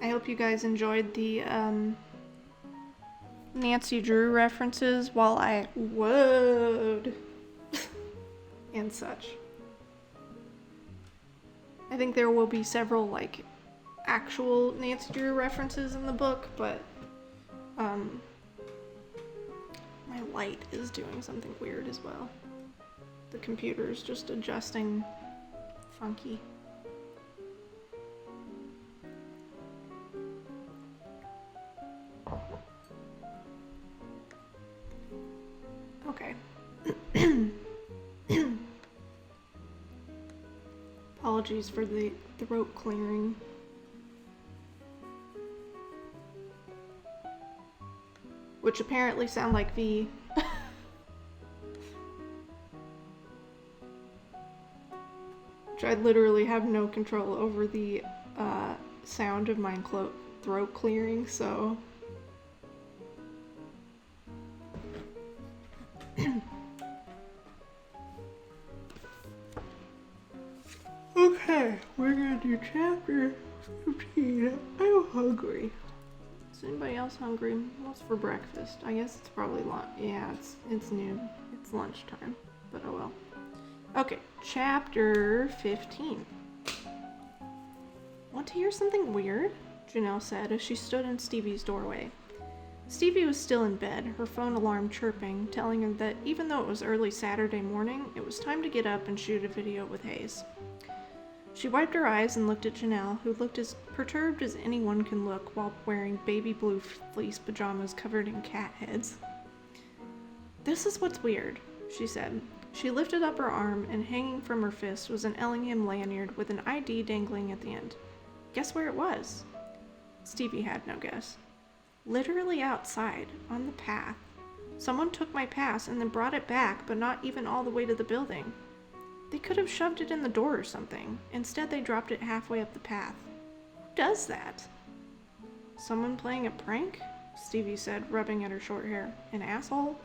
I hope you guys enjoyed the, Nancy Drew references while I would and such. I think there will be several like actual Nancy Drew references in the book, but my light is doing something weird as well. The computer's just adjusting funky. Okay. Apologies for the throat clearing. Which apparently sound like V. Which I literally have no control over the sound of my throat clearing, so... Okay, we're gonna do chapter 15. I'm hungry. Is anybody else hungry? What's for breakfast? I guess it's probably lunch. Yeah, it's noon. It's lunchtime, but oh well. Okay, chapter 15. Want to hear something weird? Janelle said as she stood in Stevie's doorway. Stevie was still in bed, her phone alarm chirping, telling her that even though it was early Saturday morning, it was time to get up and shoot a video with Hayes. She wiped her eyes and looked at Janelle, who looked as perturbed as anyone can look while wearing baby blue fleece pajamas covered in cat heads. "This is what's weird," she said. She lifted up her arm, and hanging from her fist was an Ellingham lanyard with an ID dangling at the end. Guess where it was? Stevie had no guess. Literally outside, on the path. Someone took my pass and then brought it back, but not even all the way to the building. They could have shoved it in the door or something. Instead, they dropped it halfway up the path. Who does that? Someone playing a prank? Stevie said, rubbing at her short hair. An asshole?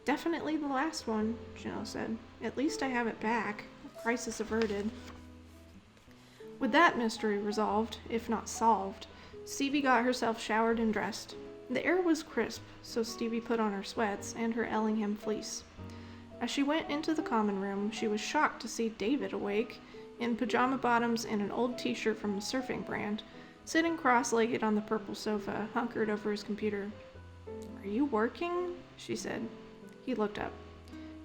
Definitely the last one, Janelle said. At least I have it back. Crisis averted. With that mystery resolved, if not solved, Stevie got herself showered and dressed. The air was crisp, so Stevie put on her sweats and her Ellingham fleece. As she went into the common room, she was shocked to see David awake, in pajama bottoms and an old t-shirt from a surfing brand, sitting cross-legged on the purple sofa, hunkered over his computer. "Are you working?" she said. He looked up.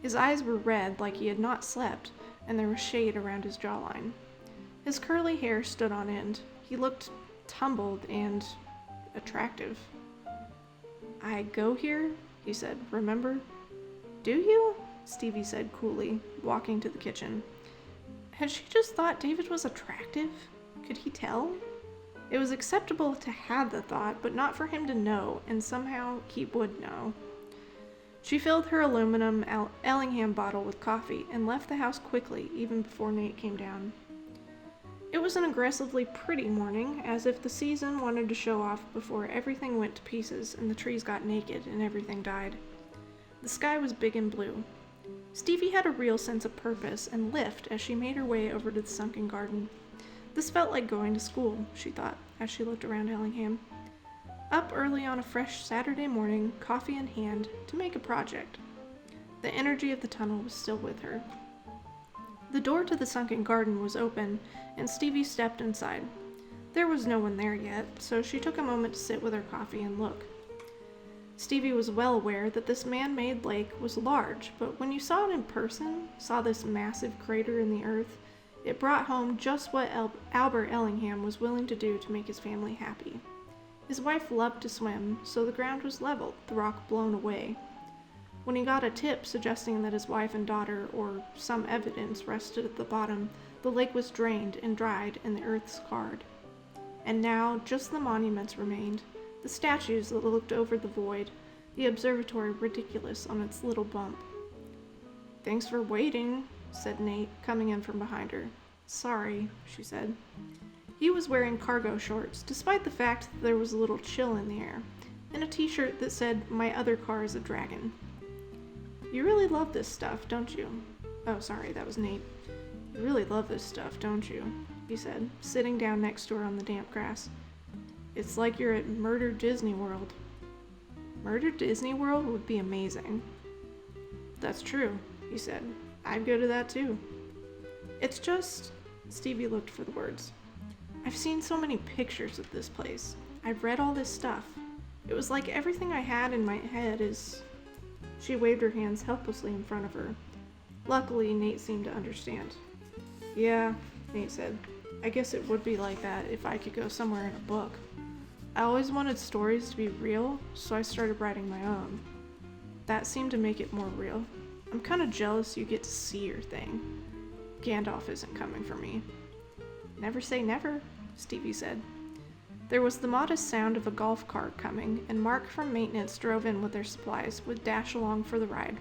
His eyes were red like he had not slept, and there was shade around his jawline. His curly hair stood on end. He looked tumbled and attractive. "I go here," he said. "Remember?" "Do you?" Stevie said coolly, walking to the kitchen. Had she just thought David was attractive? Could he tell? It was acceptable to have the thought, but not for him to know, and somehow he would know. She filled her aluminum Ellingham bottle with coffee and left the house quickly, even before Nate came down. It was an aggressively pretty morning, as if the season wanted to show off before everything went to pieces and the trees got naked and everything died. The sky was big and blue. Stevie had a real sense of purpose and lift as she made her way over to the sunken garden. This felt like going to school, she thought, as she looked around Ellingham. Up early on a fresh Saturday morning, coffee in hand, to make a project. The energy of the tunnel was still with her. The door to the sunken garden was open, and Stevie stepped inside. There was no one there yet, so she took a moment to sit with her coffee and look. Stevie was well aware that this man-made lake was large, but when you saw it in person, saw this massive crater in the earth, it brought home just what Albert Ellingham was willing to do to make his family happy. His wife loved to swim, so the ground was leveled, the rock blown away. When he got a tip suggesting that his wife and daughter, or some evidence, rested at the bottom, the lake was drained and dried and the earth scarred. And now just the monuments remained, the statues that looked over the void, the observatory ridiculous on its little bump. "Thanks for waiting," said Nate, coming in from behind her. "Sorry," she said. He was wearing cargo shorts, despite the fact that there was a little chill in the air, and a t-shirt that said, "My other car is a dragon." "You really love this stuff, don't you?" "Oh, sorry, that was Nate." "You really love this stuff, don't you?" he said, sitting down next to her on the damp grass. "It's like you're at Murder Disney World." "Murder Disney World would be amazing." "That's true," he said. "I'd go to that too." "It's just..." Stevie looked for the words. "I've seen so many pictures of this place. I've read all this stuff. It was like everything I had in my head is..." She waved her hands helplessly in front of her. Luckily, Nate seemed to understand. "Yeah," Nate said. "I guess it would be like that if I could go somewhere in a book. I always wanted stories to be real, so I started writing my own. That seemed to make it more real. I'm kind of jealous you get to see your thing. Gandalf isn't coming for me." "Never say never," Stevie said. There was the modest sound of a golf cart coming, and Mark from maintenance drove in with their supplies, with Dash along for the ride.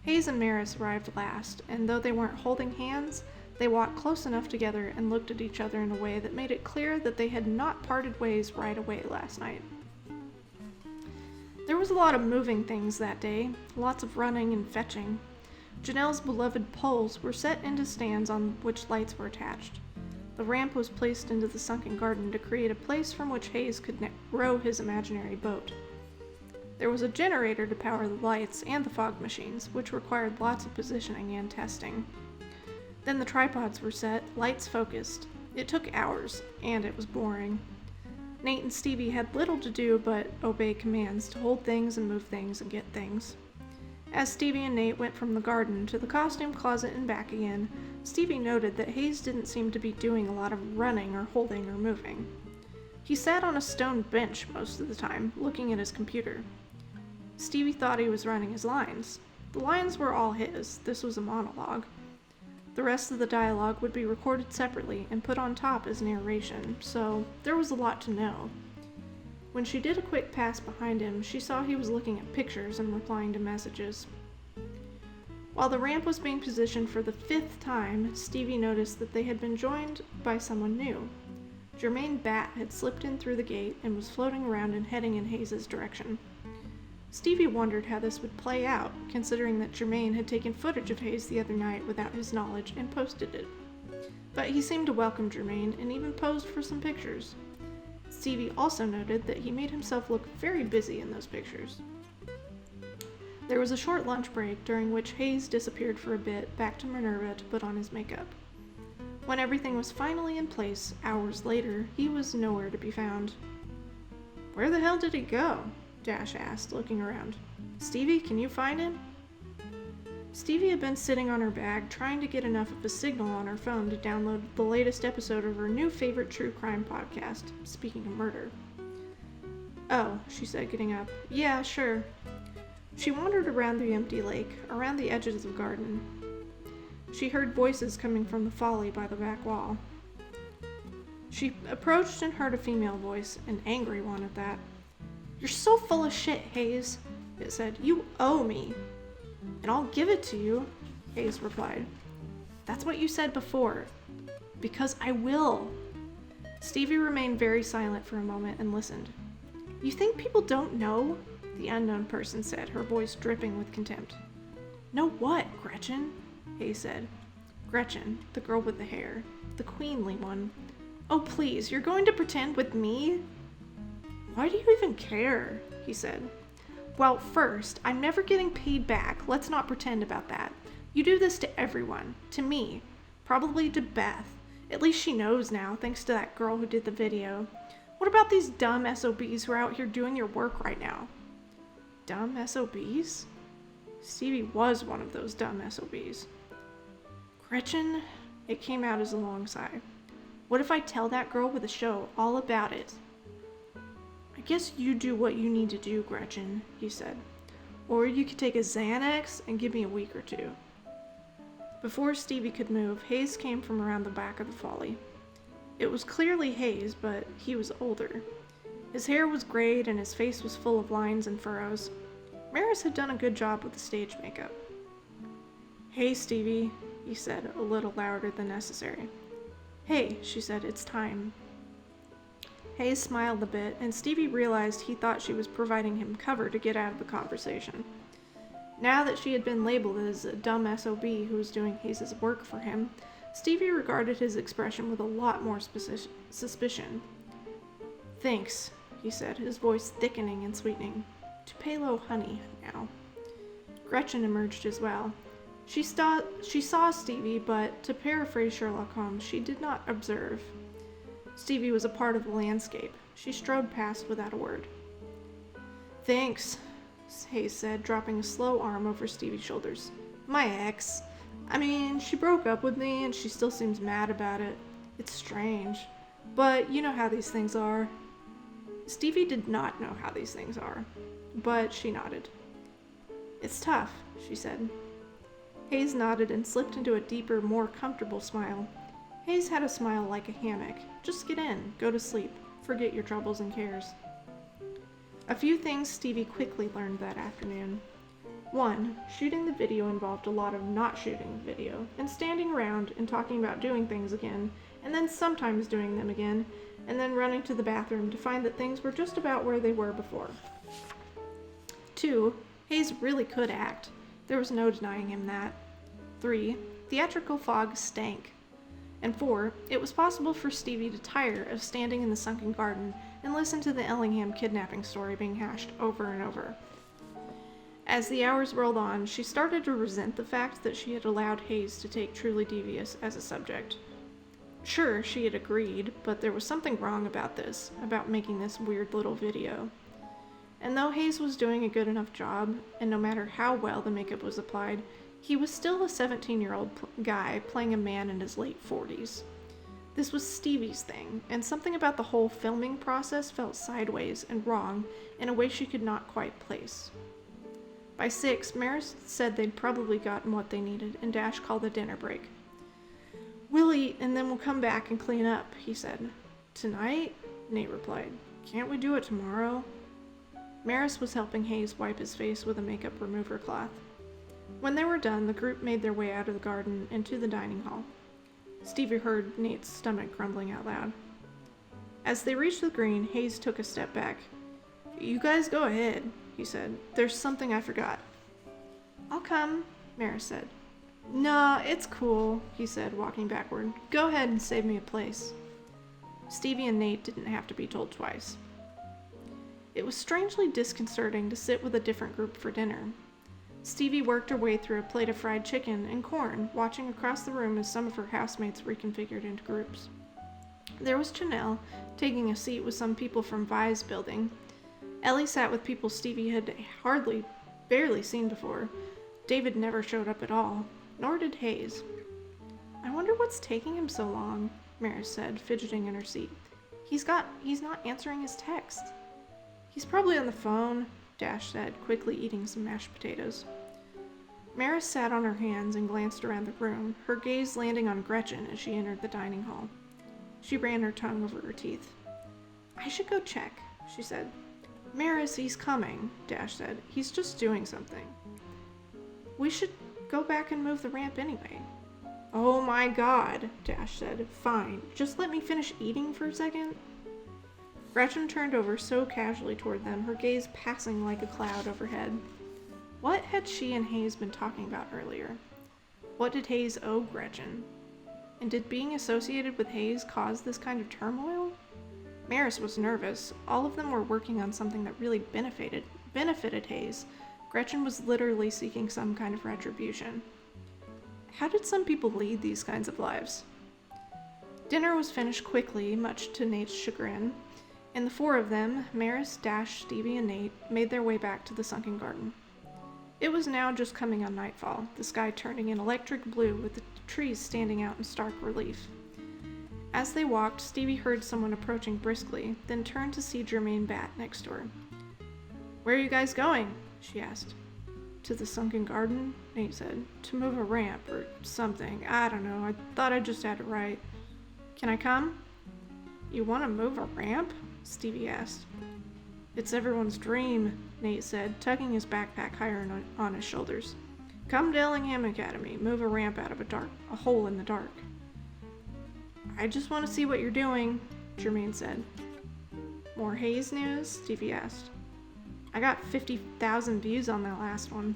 Hayes and Maris arrived last, and though they weren't holding hands, they walked close enough together and looked at each other in a way that made it clear that they had not parted ways right away last night. There was a lot of moving things that day, lots of running and fetching. Janelle's beloved poles were set into stands on which lights were attached. The ramp was placed into the sunken garden to create a place from which Hayes could row his imaginary boat. There was a generator to power the lights and the fog machines, which required lots of positioning and testing. Then the tripods were set, lights focused. It took hours, and it was boring. Nate and Stevie had little to do but obey commands to hold things and move things and get things. As Stevie and Nate went from the garden to the costume closet and back again, Stevie noted that Hayes didn't seem to be doing a lot of running or holding or moving. He sat on a stone bench most of the time, looking at his computer. Stevie thought he was running his lines. The lines were all his. This was a monologue. The rest of the dialogue would be recorded separately and put on top as narration, so there was a lot to know. When she did a quick pass behind him, she saw he was looking at pictures and replying to messages. While the ramp was being positioned for the 5th time, Stevie noticed that they had been joined by someone new. Jermaine Bat had slipped in through the gate and was floating around and heading in Hayes' direction. Stevie wondered how this would play out, considering that Jermaine had taken footage of Hayes the other night without his knowledge and posted it. But he seemed to welcome Jermaine and even posed for some pictures. Stevie also noted that he made himself look very busy in those pictures. There was a short lunch break during which Hayes disappeared for a bit back to Minerva to put on his makeup. When everything was finally in place, hours later, he was nowhere to be found. "Where the hell did he go?" Dash asked, looking around. "Stevie, can you find him?" Stevie had been sitting on her bag trying to get enough of a signal on her phone to download the latest episode of her new favorite true crime podcast, Speaking of Murder. "Oh," she said, getting up. "Yeah, sure." She wandered around the empty lake, around the edges of the garden. She heard voices coming from the folly by the back wall. She approached and heard a female voice, an angry one at that. "You're so full of shit, Hayes," it said. "You owe me." "And I'll give it to you," Hayes replied. "That's what you said before." "Because I will." Stevie remained very silent for a moment and listened. "You think people don't know?" the unknown person said, her voice dripping with contempt. "Know what, Gretchen?" Hayes said. Gretchen, the girl with the hair, the queenly one. "Oh, please, you're going to pretend with me?" "Why do you even care?" he said. "Well, first, I'm never getting paid back. Let's not pretend about that. You do this to everyone. To me. Probably to Beth. At least she knows now, thanks to that girl who did the video. What about these dumb SOBs who are out here doing your work right now?" Dumb SOBs? Stevie was one of those dumb SOBs. "Gretchen," it came out as a long sigh. "What if I tell that girl with the show all about it?" "I guess you do what you need to do, Gretchen," he said. "Or you could take a Xanax and give me a week or two." Before Stevie could move, Hayes came from around the back of the folly. It was clearly Hayes, but he was older. His hair was grayed and his face was full of lines and furrows. Maris had done a good job with the stage makeup. "Hey, Stevie," he said, a little louder than necessary. "Hey," she said, "it's time." Hayes smiled a bit, and Stevie realized he thought she was providing him cover to get out of the conversation. Now that she had been labeled as a dumb SOB who was doing Hayes' work for him, Stevie regarded his expression with a lot more suspicion. "Thanks," he said, his voice thickening and sweetening. "Tupelo honey now." Gretchen emerged as well. She saw Stevie, but, to paraphrase Sherlock Holmes, she did not observe. Stevie was a part of the landscape. She strode past without a word. "Thanks," Hayes said, dropping a slow arm over Stevie's shoulders. "My ex. I mean, she broke up with me and she still seems mad about it. It's strange. But you know how these things are." Stevie did not know how these things are, but she nodded. "It's tough," she said. Hayes nodded and slipped into a deeper, more comfortable smile. Hayes had a smile like a hammock. Just get in, go to sleep, forget your troubles and cares. A few things Stevie quickly learned that afternoon. 1. Shooting the video involved a lot of not shooting the video, and standing around and talking about doing things again, and then sometimes doing them again, and then running to the bathroom to find that things were just about where they were before. 2. Hayes really could act. There was no denying him that. 3. Theatrical fog stank. And 4. It was possible for Stevie to tire of standing in the sunken garden and listen to the Ellingham kidnapping story being hashed over and over. As the hours rolled on, she started to resent the fact that she had allowed Hayes to take Truly Devious as a subject. Sure, she had agreed, but there was something wrong about this, about making this weird little video. And though Hayes was doing a good enough job, and no matter how well the makeup was applied, he was still a 17-year-old guy playing a man in his late 40s. This was Stevie's thing, and something about the whole filming process felt sideways and wrong in a way she could not quite place. By 6, Maris said they'd probably gotten what they needed, and Dash called a dinner break. "We'll eat, and then we'll come back and clean up," he said. "Tonight?" Nate replied. "Can't we do it tomorrow?" Maris was helping Hayes wipe his face with a makeup remover cloth. When they were done, the group made their way out of the garden and to the dining hall. Stevie heard Nate's stomach grumbling out loud. As they reached the green, Hayes took a step back. "You guys go ahead," he said. "There's something I forgot." "I'll come," Maris said. "Nah, it's cool," he said, walking backward. "Go ahead and save me a place." Stevie and Nate didn't have to be told twice. It was strangely disconcerting to sit with a different group for dinner. Stevie worked her way through a plate of fried chicken and corn, watching across the room as some of her housemates reconfigured into groups. There was Janelle, taking a seat with some people from Vi's building. Ellie sat with people Stevie had barely seen before. David never showed up at all, nor did Hayes. "I wonder what's taking him so long," Maris said, fidgeting in her seat. He's not answering his text." "He's probably on the phone," Dash said, quickly eating some mashed potatoes. Maris sat on her hands and glanced around the room, her gaze landing on Gretchen as she entered the dining hall. She ran her tongue over her teeth. "I should go check," she said. "Maris, he's coming," Dash said. "He's just doing something." "We should go back and move the ramp anyway." "Oh my god," Dash said. "Fine, just let me finish eating for a second." Gretchen turned over so casually toward them, her gaze passing like a cloud overhead. What had she and Hayes been talking about earlier? What did Hayes owe Gretchen? And did being associated with Hayes cause this kind of turmoil? Maris was nervous. All of them were working on something that really benefited Hayes. Gretchen was literally seeking some kind of retribution. How did some people lead these kinds of lives? Dinner was finished quickly, much to Nate's chagrin, and the four of them, Maris, Dash, Stevie, and Nate, made their way back to the sunken garden. It was now just coming on nightfall, the sky turning an electric blue with the trees standing out in stark relief. As they walked, Stevie heard someone approaching briskly, then turned to see Jermaine Bat next door. "Where are you guys going?" she asked. "To the sunken garden," Nate said. "To move a ramp or something. I don't know. I thought I just had it right. Can I come?" "You want to move a ramp?" Stevie asked. "It's everyone's dream," Nate said, tucking his backpack higher on his shoulders. "Come to Ellingham Academy. Move a ramp out of a hole in the dark." "I just want to see what you're doing," Jermaine said. "More Hayes news?" Stevie asked. "I got 50,000 views on that last one."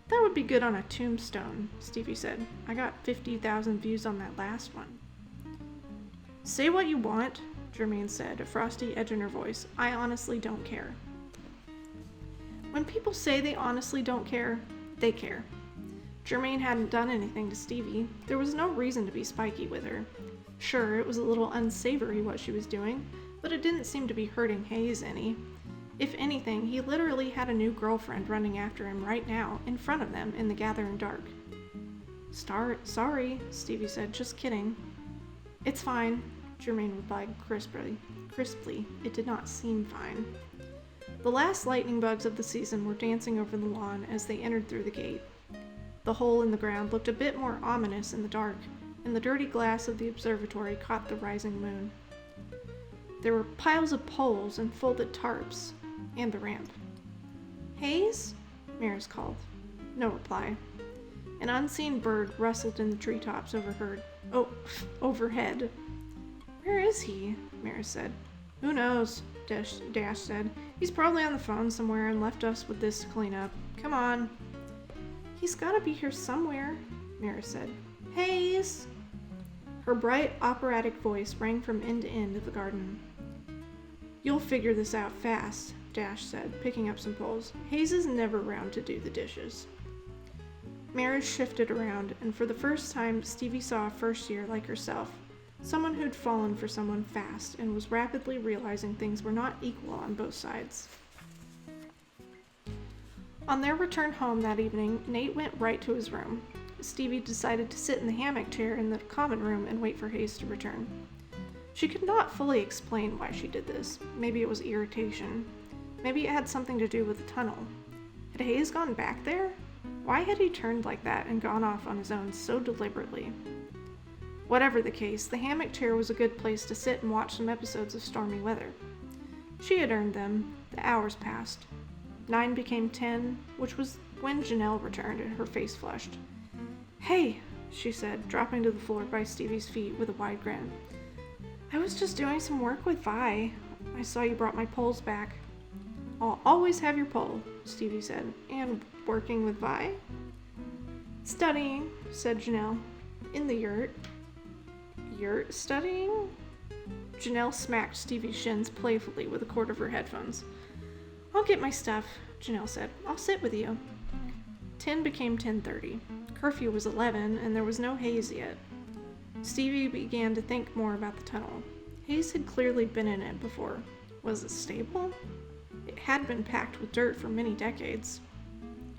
"That would be good on a tombstone," Stevie said. "I got 50,000 views on that last one." "Say what you want," Jermaine said, a frosty edge in her voice. "I honestly don't care." When people say they honestly don't care, they care. Jermaine hadn't done anything to Stevie. There was no reason to be spiky with her. Sure, it was a little unsavory what she was doing, but it didn't seem to be hurting Hayes any. If anything, he literally had a new girlfriend running after him right now, in front of them in the gathering dark. Sorry, Stevie said, "just kidding." "It's fine," Jermaine replied crisply. It did not seem fine. The last lightning bugs of the season were dancing over the lawn as they entered through the gate. The hole in the ground looked a bit more ominous in the dark, and the dirty glass of the observatory caught the rising moon. There were piles of poles and folded tarps, and the ramp. "Hayes?" Maris called. No reply. An unseen bird rustled in the treetops overhead. "Where is he?" Maris said. "Who knows?" Dash said. "He's probably on the phone somewhere and left us with this to clean up. Come on." "He's gotta be here somewhere," Maris said. "Hayes!" Her bright, operatic voice rang from end to end of the garden. "You'll figure this out fast," Dash said, picking up some poles. "Hayes is never around to do the dishes." Maris shifted around, and for the first time, Stevie saw a first year like herself. Someone who'd fallen for someone fast and was rapidly realizing things were not equal on both sides. On their return home that evening, Nate went right to his room. Stevie decided to sit in the hammock chair in the common room and wait for Hayes to return. She could not fully explain why she did this. Maybe it was irritation. Maybe it had something to do with the tunnel. Had Hayes gone back there? Why had he turned like that and gone off on his own so deliberately? Whatever the case, the hammock chair was a good place to sit and watch some episodes of Stormy Weather. She had earned them. The hours passed. 9 became 10, which was when Janelle returned and her face flushed. "Hey," she said, dropping to the floor by Stevie's feet with a wide grin. I was just doing some work with Vi. I saw you brought my poles back. I'll always have your pole, Stevie said. And working with Vi? Studying, said Janelle. In the yurt. Yurt studying? Janelle smacked Stevie's shins playfully with a cord of her headphones. I'll get my stuff, Janelle said. I'll sit with you. 10 became 10:30. Curfew was 11, and there was no haze yet. Stevie began to think more about the tunnel. Hayes had clearly been in it before. Was it stable? It had been packed with dirt for many decades.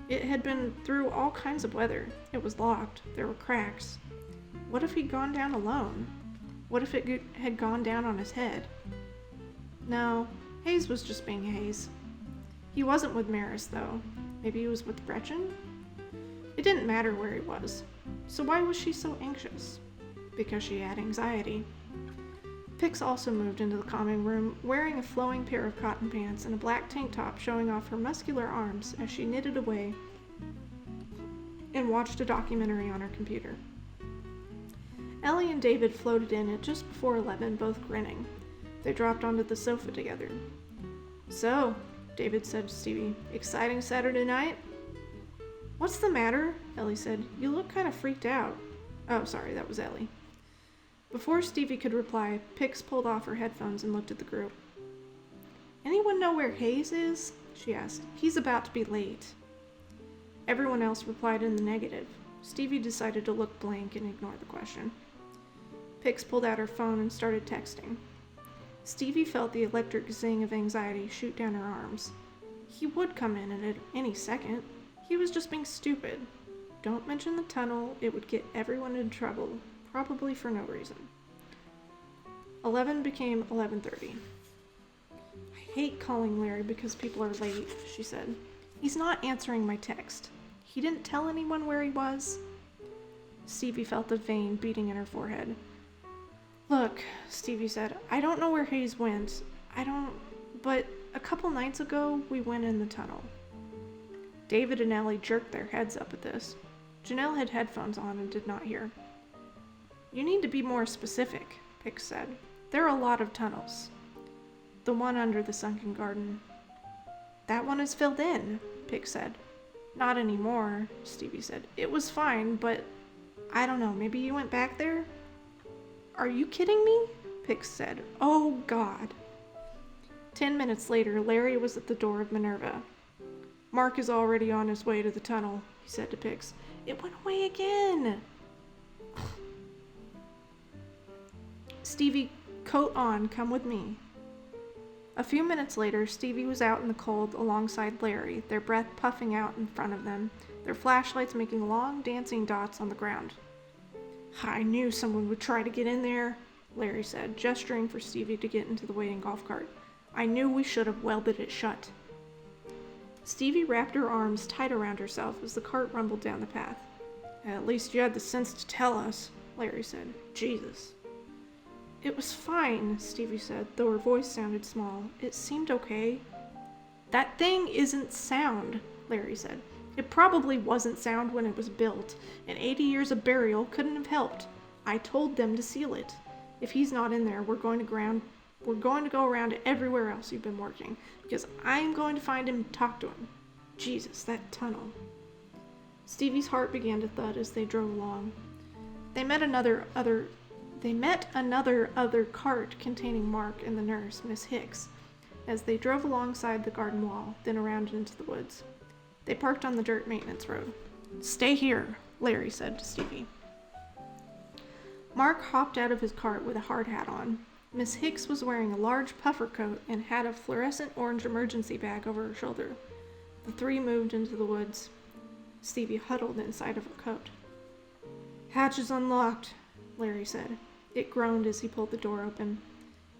It had been through all kinds of weather. It was locked. There were cracks. What if he'd gone down alone? What if it had gone down on his head? No, Hayes was just being Hayes. He wasn't with Maris, though. Maybe he was with Gretchen? It didn't matter where he was. So why was she so anxious? Because she had anxiety. Pix also moved into the common room, wearing a flowing pair of cotton pants and a black tank top showing off her muscular arms as she knitted away and watched a documentary on her computer. Ellie and David floated in at just before 11, both grinning. They dropped onto the sofa together. So, David said to Stevie, exciting Saturday night? What's the matter? Ellie said. You look kind of freaked out. Oh, sorry, that was Ellie. Before Stevie could reply, Pix pulled off her headphones and looked at the group. Anyone know where Hayes is? She asked. He's about to be late. Everyone else replied in the negative. Stevie decided to look blank and ignore the question. Pix pulled out her phone and started texting. Stevie felt the electric zing of anxiety shoot down her arms. He would come in at any second. He was just being stupid. Don't mention the tunnel, it would get everyone in trouble, probably for no reason. 11 became 11:30. I hate calling Larry because people are late, she said. He's not answering my text. He didn't tell anyone where he was. Stevie felt a vein beating in her forehead. Look, Stevie said, I don't know where Hayes went. But a couple nights ago, we went in the tunnel. David and Ellie jerked their heads up at this. Janelle had headphones on and did not hear. You need to be more specific, Pix said. There are a lot of tunnels. The one under the sunken garden. That one is filled in, Pix said. Not anymore, Stevie said. It was fine, but I don't know, maybe you went back there? Are you kidding me? Pix said. Oh, God. 10 minutes later, Larry was at the door of Minerva. Mark is already on his way to the tunnel, he said to Pix. It went away again. Stevie, coat on, come with me. A few minutes later, Stevie was out in the cold alongside Larry, their breath puffing out in front of them, their flashlights making long dancing dots on the ground. I knew someone would try to get in there, Larry said, gesturing for Stevie to get into the waiting golf cart. I knew we should have welded it shut. Stevie wrapped her arms tight around herself as the cart rumbled down the path. At least you had the sense to tell us, Larry said. Jesus. It was fine, Stevie said, though her voice sounded small. It seemed okay. That thing isn't sound, Larry said. It probably wasn't sound when it was built, and 80 years of burial couldn't have helped. I told them to seal it. If he's not in there, we're going to go around to everywhere else you've been working, because I'm going to find him and talk to him. Jesus, that tunnel. Stevie's heart began to thud as they drove along. They met another cart containing Mark and the nurse, Miss Hicks, as they drove alongside the garden wall, then around into the woods. They parked on the dirt maintenance road. Stay here, Larry said to Stevie. Mark hopped out of his cart with a hard hat on. Miss Hicks was wearing a large puffer coat and had a fluorescent orange emergency bag over her shoulder. The three moved into the woods. Stevie huddled inside of her coat. Hatch is unlocked, Larry said. It groaned as he pulled the door open.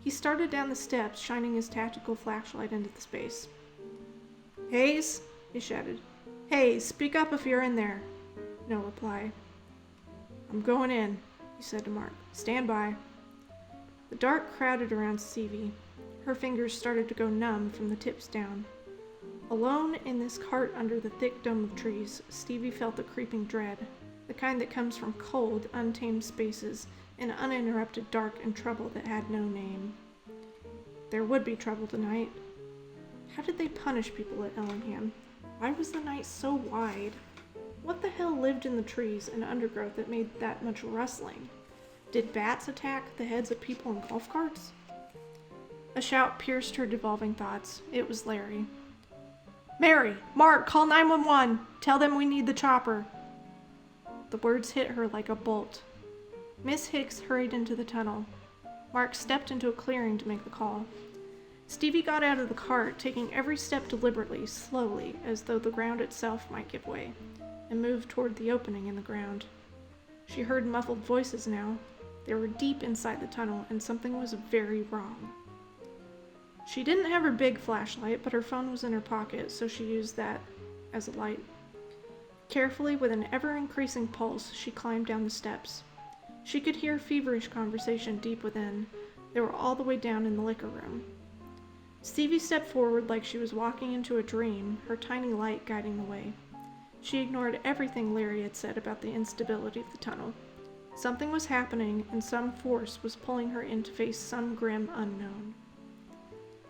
He started down the steps, shining his tactical flashlight into the space. Hayes, he shouted. Hayes, speak up if you're in there. No reply. I'm going in, he said to Mark. Stand by. The dark crowded around Stevie. Her fingers started to go numb from the tips down. Alone in this cart under the thick dome of trees, Stevie felt a creeping dread, the kind that comes from cold, untamed spaces an uninterrupted dark and trouble that had no name. There would be trouble tonight. How did they punish people at Ellingham? Why was the night so wide? What the hell lived in the trees and undergrowth that made that much rustling? Did bats attack the heads of people in golf carts? A shout pierced her devolving thoughts. It was Larry. "Mary! Mark! Call 911! Tell them we need the chopper!" The words hit her like a bolt. Miss Hicks hurried into the tunnel. Mark stepped into a clearing to make the call. Stevie got out of the cart, taking every step deliberately, slowly, as though the ground itself might give way, and moved toward the opening in the ground. She heard muffled voices now. They were deep inside the tunnel, and something was very wrong. She didn't have her big flashlight, but her phone was in her pocket, so she used that as a light. Carefully, with an ever-increasing pulse, she climbed down the steps. She could hear feverish conversation deep within. They were all the way down in the liquor room. Stevie stepped forward like she was walking into a dream, her tiny light guiding the way. She ignored everything Larry had said about the instability of the tunnel. Something was happening, and some force was pulling her in to face some grim unknown.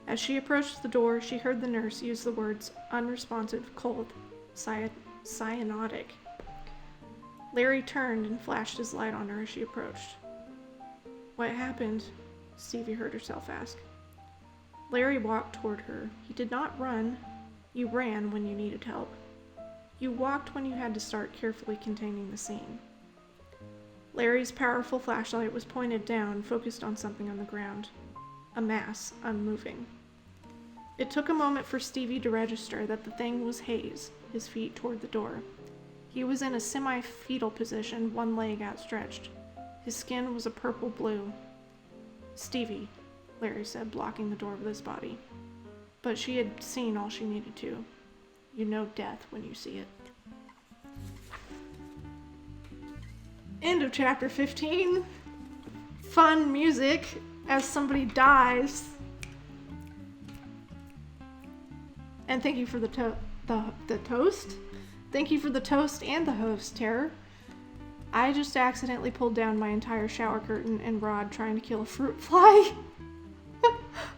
As she approached the door, she heard the nurse use the words unresponsive, cold, cyanotic. Larry turned and flashed his light on her as she approached. "What happened?" Stevie heard herself ask. Larry walked toward her. He did not run. You ran when you needed help. You walked when you had to start carefully containing the scene. Larry's powerful flashlight was pointed down, focused on something on the ground. A mass, unmoving. It took a moment for Stevie to register that the thing was Hayes, his feet toward the door. He was in a semi-fetal position, one leg outstretched. His skin was a purple blue. "Stevie," Larry said, blocking the door with his body. But she had seen all she needed to. You know death when you see it. End of chapter 15. Fun music as somebody dies. And thank you for the toast. Thank you for the toast and the host, Terror. I just accidentally pulled down my entire shower curtain and rod trying to kill a fruit fly.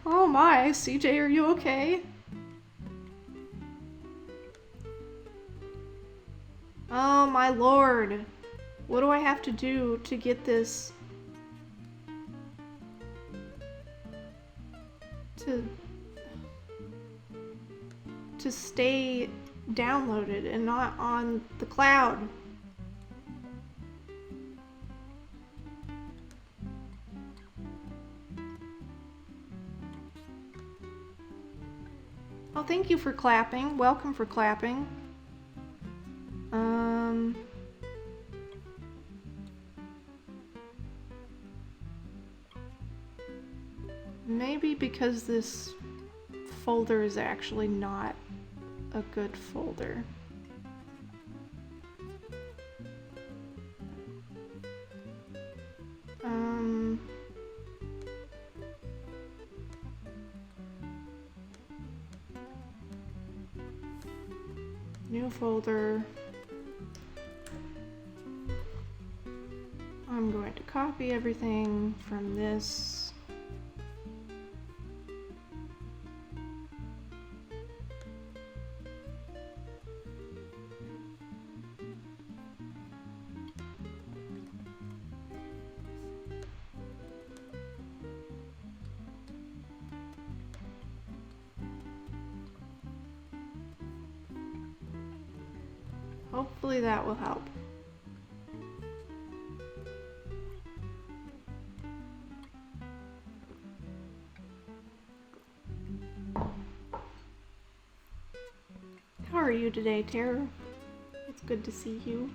Oh my, CJ, are you okay? Oh my lord. What do I have to do to get this to stay downloaded and not on the cloud? Oh, thank you for clapping. Welcome for clapping. Maybe because this folder is actually not a good folder. New folder. I'm going to copy everything from this. Hopefully that will help. How are you today, Terror? It's good to see you.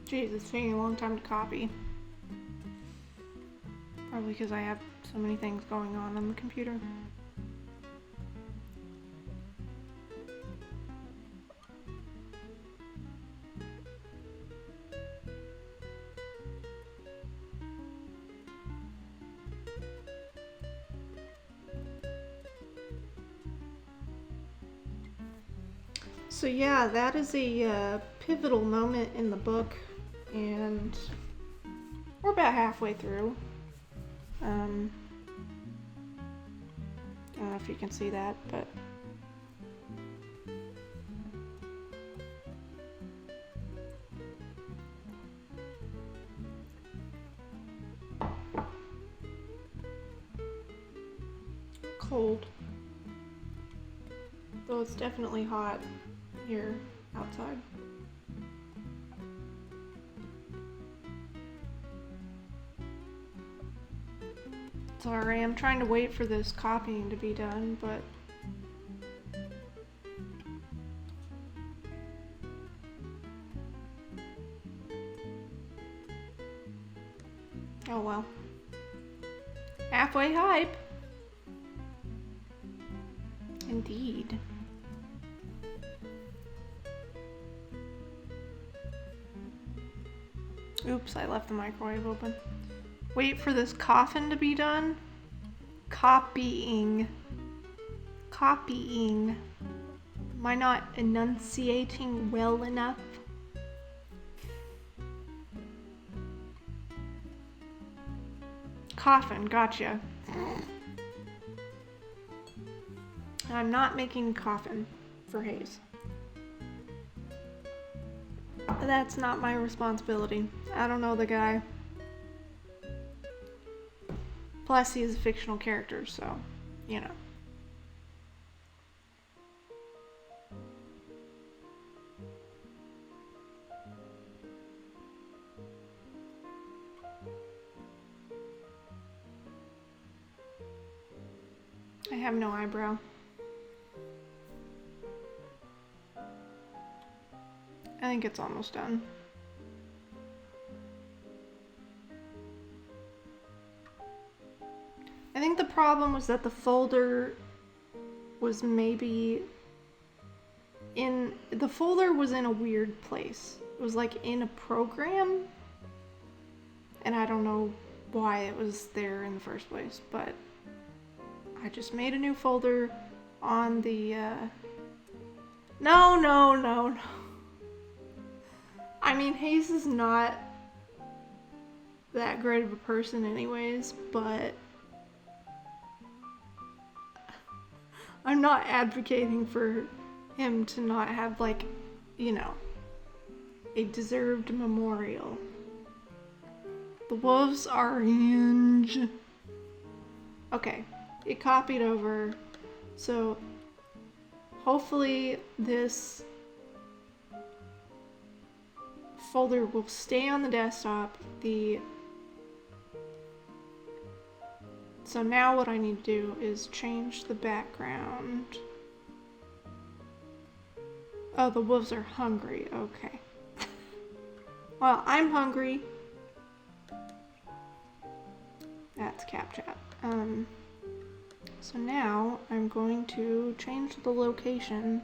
Jeez, it's taking a long time to copy. Probably because I have so many things going on the computer. So yeah, that is a pivotal moment in the book, and we're about halfway through. I don't know if you can see that, but cold. Though it's definitely hot here outside. Sorry, I'm trying to wait for this copying to be done, but oh well. Halfway hype. Indeed. Oops, I left the microwave open. Wait for this coffin to be done. Copying. Copying. Am I not enunciating well enough? Coffin, gotcha. I'm not making coffin for Hayes. That's not my responsibility. I don't know the guy. Plus, he is a fictional character, so, you know. I have no eyebrow. I think it's almost done. I think the problem was that the folder was maybe the folder was in a weird place. It was like in a program, and I don't know why it was there in the first place, but I just made a new folder on the, No. I mean, Hayes is not that great of a person anyways, but I'm not advocating for him to not have, like, you know, a deserved memorial. The wolves are huge. Okay, it copied over, so hopefully this folder will stay on the desktop. So now what I need to do is change the background. Oh, the wolves are hungry. Okay. Well, I'm hungry. That's CapChat. So now I'm going to change the location.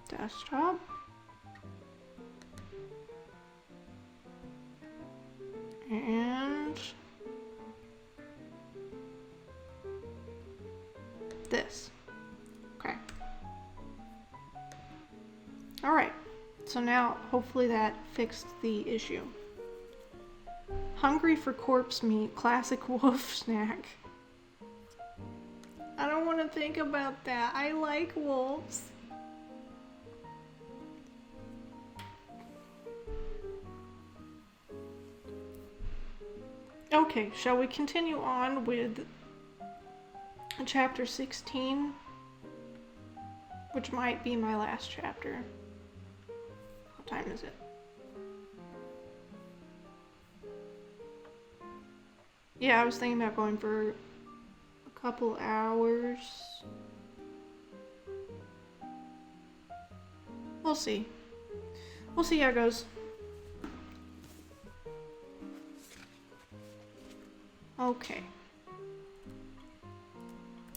Desktop. And this. Okay. All right. So now hopefully that fixed the issue. Hungry for corpse meat, classic wolf snack. I don't want to think about that. I like wolves. Okay, shall we continue on with chapter 16, which might be my last chapter. What time is it? Yeah, I was thinking about going for a couple hours. We'll see. We'll see how it goes. Okay.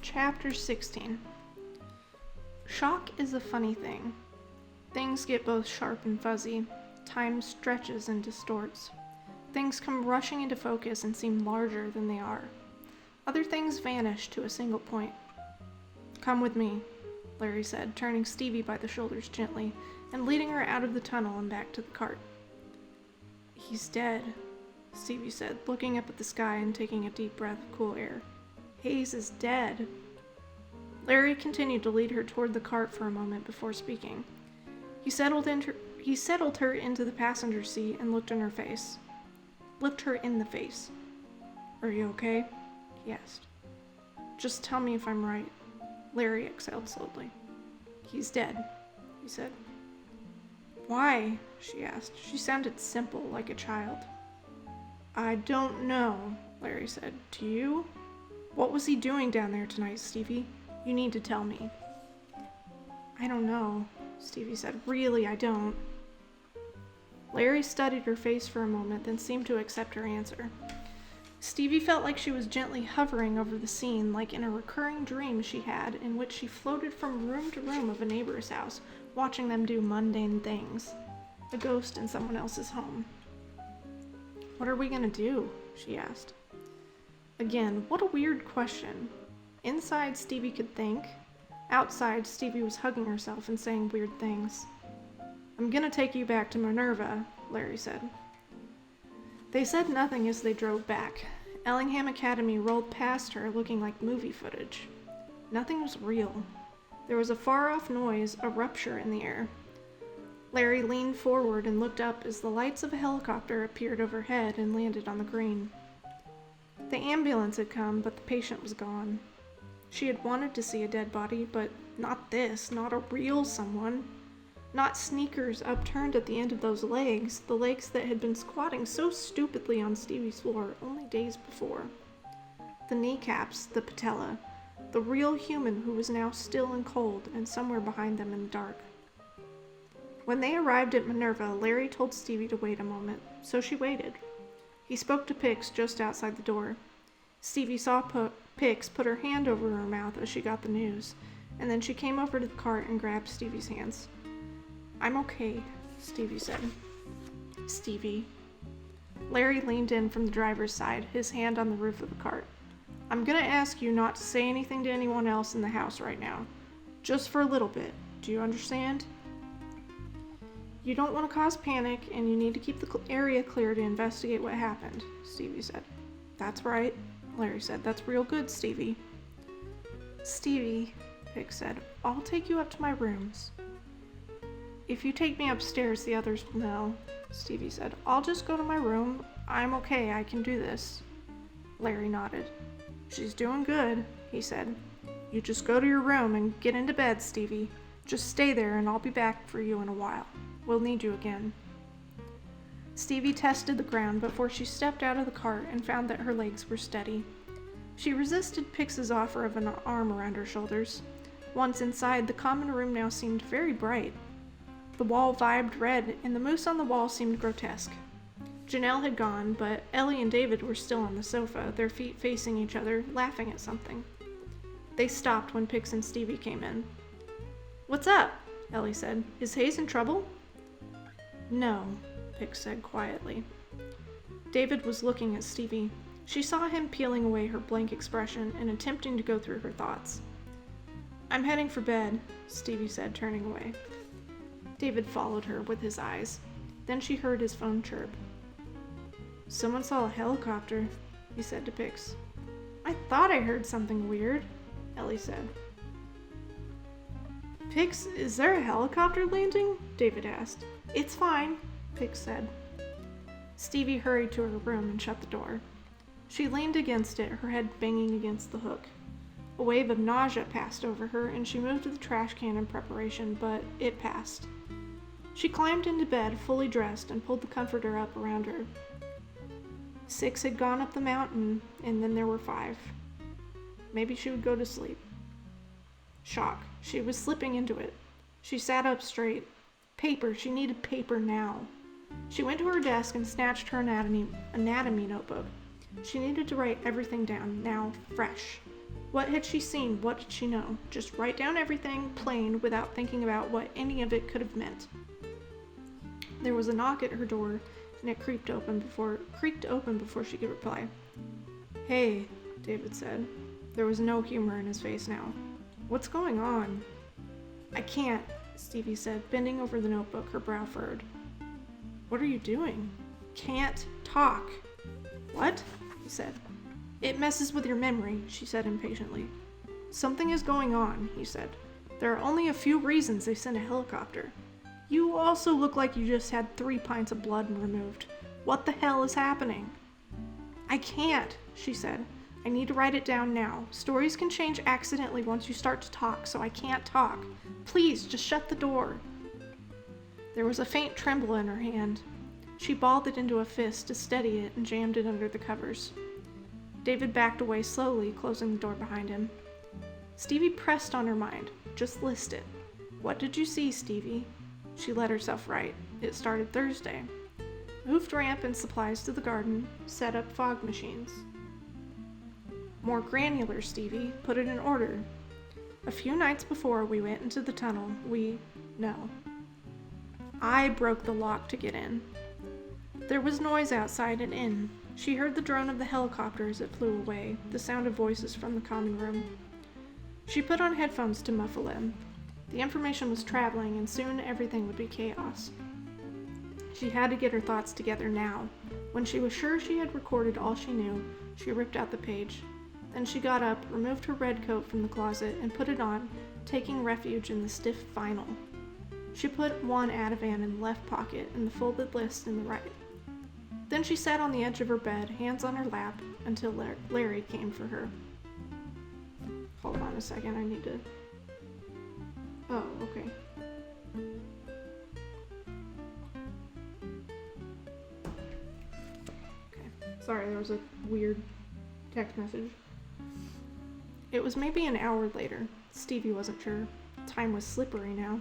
Chapter 16. Shock is a funny thing. Things get both sharp and fuzzy. Time stretches and distorts. Things come rushing into focus and seem larger than they are. Other things vanish to a single point. Come with me, Larry said, turning Stevie by the shoulders gently and leading her out of the tunnel and back to the cart. He's dead, Stevie said, looking up at the sky and taking a deep breath of cool air. Hayes is dead. Larry continued to lead her toward the cart for a moment before speaking. He settled her into the passenger seat and looked in her face. Looked her in the face. Are you okay? He asked. Just tell me if I'm right. Larry exhaled slowly. He's dead, he said. Why? She asked. She sounded simple, like a child. I don't know, Larry said. Do you? What was he doing down there tonight, Stevie? You need to tell me. I don't know, Stevie said. Really, I don't. Larry studied her face for a moment, then seemed to accept her answer. Stevie felt like she was gently hovering over the scene, like in a recurring dream she had, in which she floated from room to room of a neighbor's house, watching them do mundane things. A ghost in someone else's home. What are we gonna do? She asked. Again, what a weird question. Inside, Stevie could think. Outside, Stevie was hugging herself and saying weird things. I'm gonna take you back to Minerva, Larry said. They said nothing as they drove back. Ellingham Academy rolled past her looking like movie footage. Nothing was real. There was a far-off noise, a rupture in the air. Larry leaned forward and looked up as the lights of a helicopter appeared overhead and landed on the green. The ambulance had come, but the patient was gone. She had wanted to see a dead body, but not this, not a real someone. Not sneakers upturned at the end of those legs, the legs that had been squatting so stupidly on Stevie's floor only days before. The kneecaps, the patella, the real human who was now still and cold and somewhere behind them in the dark. When they arrived at Minerva, Larry told Stevie to wait a moment, so she waited. He spoke to Pix just outside the door. Stevie saw Pix put her hand over her mouth as she got the news, and then she came over to the cart and grabbed Stevie's hands. I'm okay, Stevie said. Stevie. Larry leaned in from the driver's side, his hand on the roof of the cart. I'm gonna ask you not to say anything to anyone else in the house right now. Just for a little bit. Do you understand? You don't want to cause panic, and you need to keep the area clear to investigate what happened, Stevie said. That's right, Larry said. That's real good, Stevie. Stevie, Pix said, I'll take you up to my rooms. If you take me upstairs, the others will know, Stevie said. I'll just go to my room. I'm okay, I can do this. Larry nodded. She's doing good, he said. You just go to your room and get into bed, Stevie. Just stay there and I'll be back for you in a while. We'll need you again. Stevie tested the ground before she stepped out of the cart and found that her legs were steady. She resisted Pix's offer of an arm around her shoulders. Once inside, the common room now seemed very bright. The wall vibed red, and the moose on the wall seemed grotesque. Janelle had gone, but Ellie and David were still on the sofa, their feet facing each other, laughing at something. They stopped when Pix and Stevie came in. What's up? Ellie said. Is Hayes in trouble? No, Pix said quietly. David was looking at Stevie. She saw him peeling away her blank expression and attempting to go through her thoughts. I'm heading for bed, Stevie said, turning away. David followed her with his eyes. Then she heard his phone chirp. Someone saw a helicopter, he said to Pix. I thought I heard something weird, Ellie said. Pix, is there a helicopter landing? David asked. It's fine, Pix said. Stevie hurried to her room and shut the door. She leaned against it, her head banging against the hook. A wave of nausea passed over her, and she moved to the trash can in preparation, but it passed. She climbed into bed, fully dressed, and pulled the comforter up around her. 6 had gone up the mountain, and then there were 5. Maybe she would go to sleep. Shock. She was slipping into it. She sat up straight. Paper. She needed paper now. She went to her desk and snatched her anatomy notebook. She needed to write everything down, now fresh. What had she seen? What did she know? Just write down everything, plain, without thinking about what any of it could have meant. There was a knock at her door, and it creaked open before she could reply. Hey, David said. There was no humor in his face now. What's going on? I can't, Stevie said, bending over the notebook, her brow furrowed. What are you doing? Can't talk. What? He said. It messes with your memory, she said impatiently. Something is going on, he said. There are only a few reasons they sent a helicopter. You also look like you just had 3 pints of blood removed. What the hell is happening? I can't, she said. I need to write it down now. Stories can change accidentally once you start to talk, so I can't talk. Please, just shut the door. There was a faint tremble in her hand. She balled it into a fist to steady it and jammed it under the covers. David backed away slowly, closing the door behind him. Stevie pressed on her mind. Just list it. What did you see, Stevie? She let herself write. It started Thursday. Moved ramp and supplies to the garden. Set up fog machines. More granular, Stevie. Put it in order. A few nights before we went into the tunnel, No. I broke the lock to get in. There was noise outside and in. She heard the drone of the helicopter as it flew away, the sound of voices from the common room. She put on headphones to muffle them. The information was traveling, and soon everything would be chaos. She had to get her thoughts together now. When she was sure she had recorded all she knew, she ripped out the page. Then she got up, removed her red coat from the closet, and put it on, taking refuge in the stiff vinyl. She put one Ativan in the left pocket and the folded list in the right. Then she sat on the edge of her bed, hands on her lap, until Larry came for her. Hold on a second, I need to... Oh, okay. Okay, sorry, there was a weird text message. It was maybe an hour later. Stevie wasn't sure. Time was slippery now.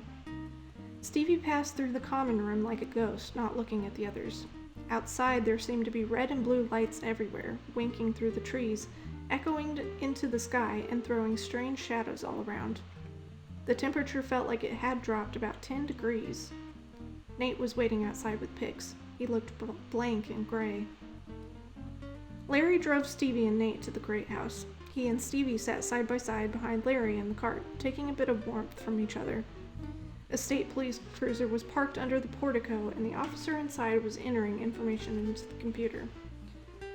Stevie passed through the common room like a ghost, not looking at the others. Outside, there seemed to be red and blue lights everywhere, winking through the trees, echoing into the sky and throwing strange shadows all around. The temperature felt like it had dropped about 10 degrees. Nate was waiting outside with Pix. He looked blank and gray. Larry drove Stevie and Nate to the great house. He and Stevie sat side by side behind Larry in the cart, taking a bit of warmth from each other. A state police cruiser was parked under the portico, and the officer inside was entering information into the computer.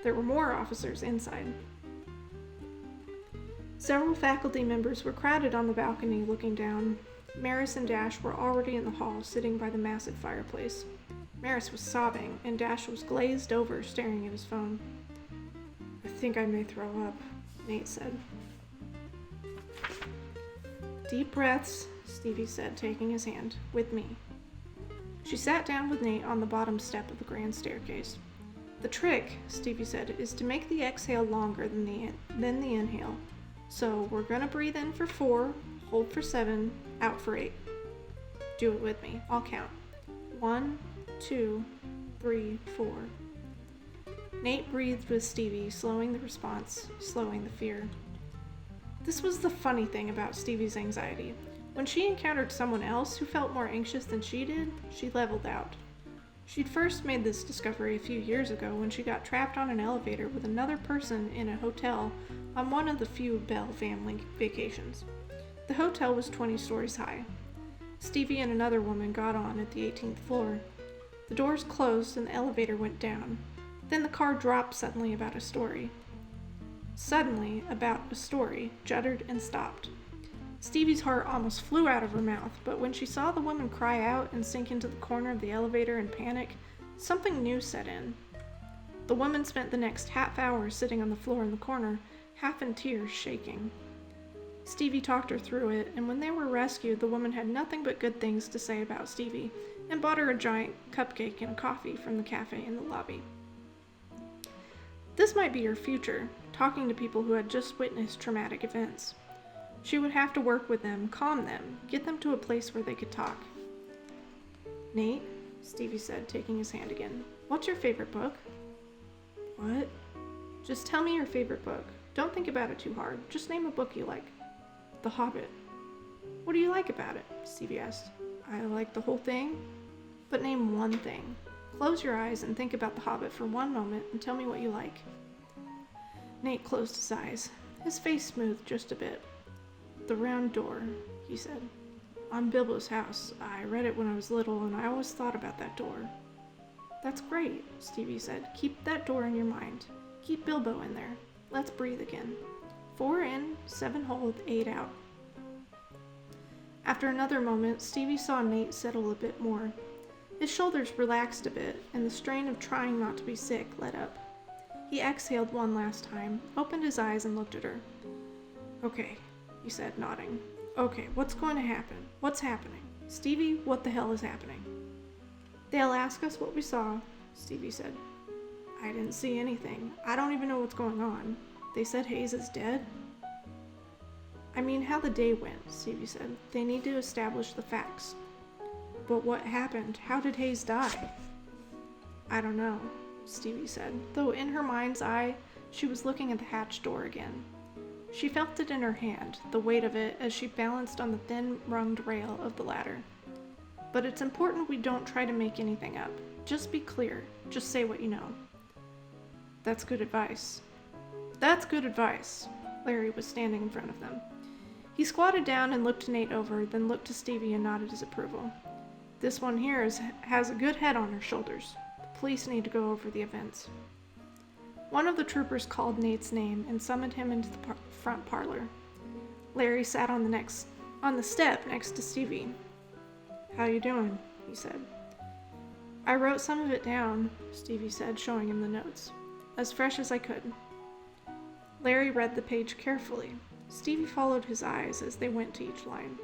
There were more officers inside. Several faculty members were crowded on the balcony looking down. Maris and Dash were already in the hall, sitting by the massive fireplace. Maris was sobbing, and Dash was glazed over, staring at his phone. I think I may throw up, Nate said. Deep breaths, Stevie said, taking his hand. With me. She sat down with Nate on the bottom step of the grand staircase. The trick, Stevie said, is to make the exhale longer than the inhale. So we're gonna breathe in for 4, hold for 7, out for 8. Do it with me. I'll count. 1, 2, 3, 4. Nate breathed with Stevie, slowing the response, slowing the fear. This was the funny thing about Stevie's anxiety. When she encountered someone else who felt more anxious than she did, she leveled out. She'd first made this discovery a few years ago when she got trapped on an elevator with another person in a hotel on one of the few Bell family vacations. The hotel was 20 stories high. Stevie and another woman got on at the 18th floor. The doors closed and the elevator went down. Then the car dropped suddenly about a story. Suddenly, about a story, juddered and stopped. Stevie's heart almost flew out of her mouth, but when she saw the woman cry out and sink into the corner of the elevator in panic, something new set in. The woman spent the next half hour sitting on the floor in the corner, half in tears, shaking. Stevie talked her through it, and when they were rescued, the woman had nothing but good things to say about Stevie, and bought her a giant cupcake and a coffee from the cafe in the lobby. This might be her future, talking to people who had just witnessed traumatic events. She would have to work with them, calm them, get them to a place where they could talk. Nate, Stevie said, taking his hand again. What's your favorite book? What? Just tell me your favorite book. Don't think about it too hard. Just name a book you like. The Hobbit. What do you like about it? Stevie asked. I like the whole thing. But name one thing. Close your eyes and think about The Hobbit for one moment and tell me what you like. Nate closed his eyes. His face smoothed just a bit. The round door, he said. On Bilbo's house. I read it when I was little, and I always thought about that door. That's great, Stevie said. Keep that door in your mind. Keep Bilbo in there. Let's breathe again. 4 in, 7 hold, 8 out. After another moment, Stevie saw Nate settle a bit more. His shoulders relaxed a bit, and the strain of trying not to be sick let up. He exhaled one last time, opened his eyes, and looked at her. Okay, he said, nodding. Okay, what's going to happen? What's happening? Stevie, what the hell is happening? They'll ask us what we saw, Stevie said. I didn't see anything. I don't even know what's going on. They said Hayes is dead? I mean, how the day went, Stevie said. They need to establish the facts. But what happened? How did Hayes die? I don't know, Stevie said, though in her mind's eye, she was looking at the hatch door again. She felt it in her hand, the weight of it, as she balanced on the thin runged rail of the ladder. But it's important we don't try to make anything up. Just be clear. Just say what you know. That's good advice. That's good advice. Larry was standing in front of them. He squatted down and looked Nate over, then looked to Stevie and nodded his approval. This one here has a good head on her shoulders. The police need to go over the events. One of the troopers called Nate's name and summoned him into the front parlor. Larry sat on the step next to Stevie. How you doing? He said. I wrote some of it down, Stevie said, showing him the notes. As fresh as I could. Larry read the page carefully. Stevie followed his eyes as they went to each line.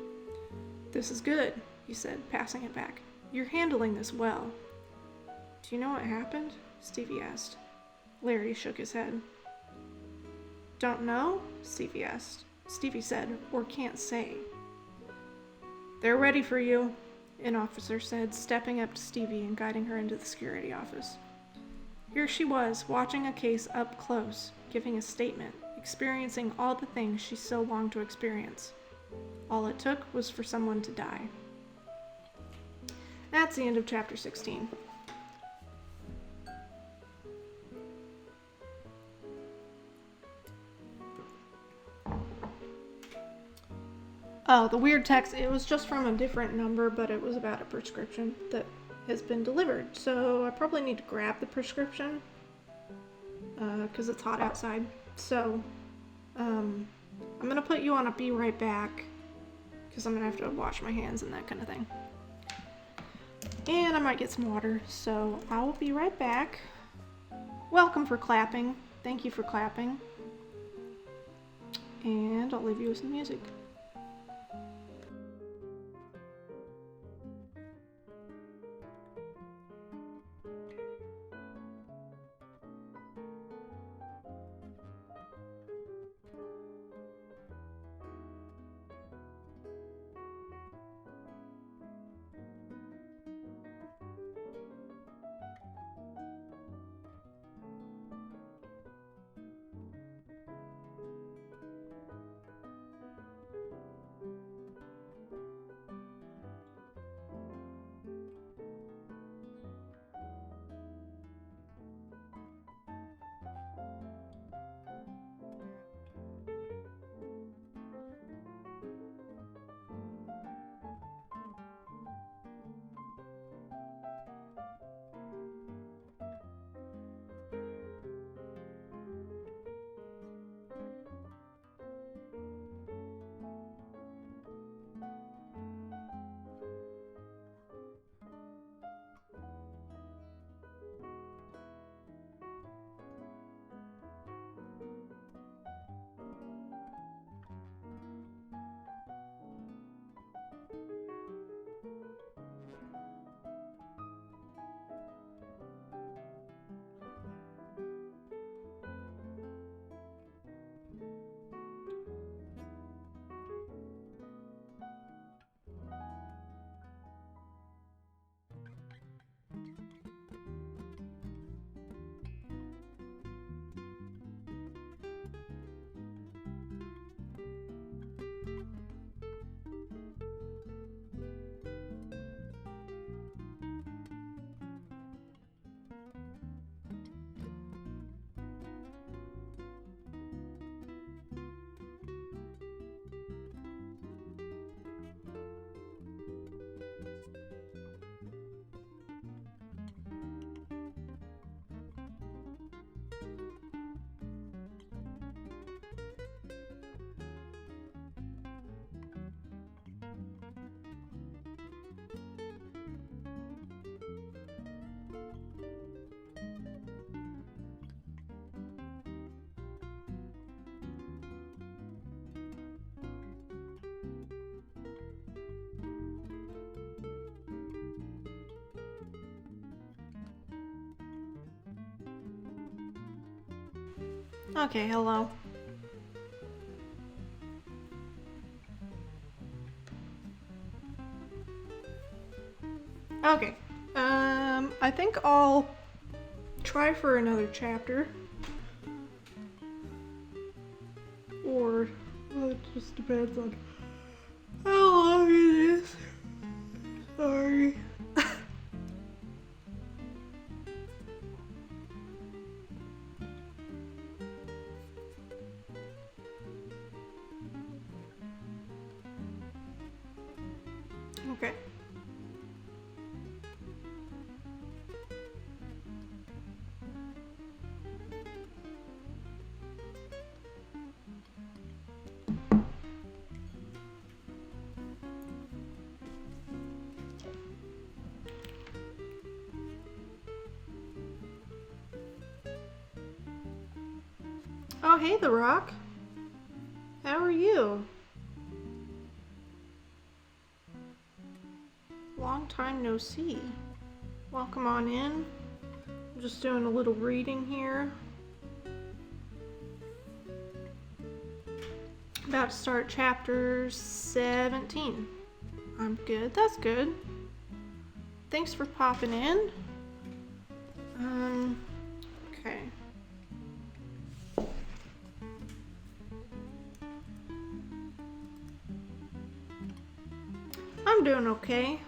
This is good, he said, passing it back. You're handling this well. Do you know what happened? Stevie asked. Larry shook his head. Don't know? Stevie asked. Stevie said, or can't say. They're ready for you, an officer said, stepping up to Stevie and guiding her into the security office. Here she was, watching a case up close, giving a statement, experiencing all the things she so longed to experience. All it took was for someone to die. That's the end of chapter 16. Oh, the weird text, it was just from a different number, but it was about a prescription that has been delivered. So I probably need to grab the prescription because it's hot outside. So I'm going to put you on a be right back because I'm going to have to wash my hands and that kind of thing. And I might get some water, so I will be right back. Welcome for clapping. Thank you for clapping. And I'll leave you with some music. Okay, hello. Okay. I think I'll try for another chapter. Or, well, it just depends on how long it is. Sorry. Okay. Oh, hey, The Rock. How are you? Long time no see. Welcome on in. I'm just doing a little reading here. About to start chapter 17. I'm good. That's good. Thanks for popping in. Okay. I'm doing okay.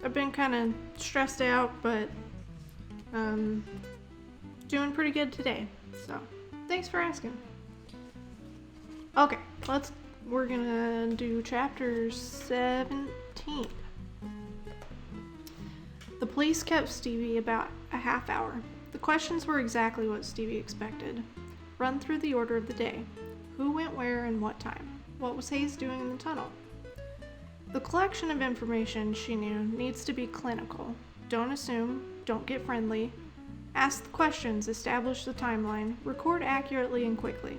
I've been kind of stressed out, but doing pretty good today. So, thanks for asking. Okay, we're gonna do chapter 17. The police kept Stevie about a half hour. The questions were exactly what Stevie expected. Run through the order of the day. Who went where and what time? What was Hayes doing in the tunnel? The collection of information, she knew, needs to be clinical. Don't assume, don't get friendly. Ask the questions, establish the timeline, record accurately and quickly.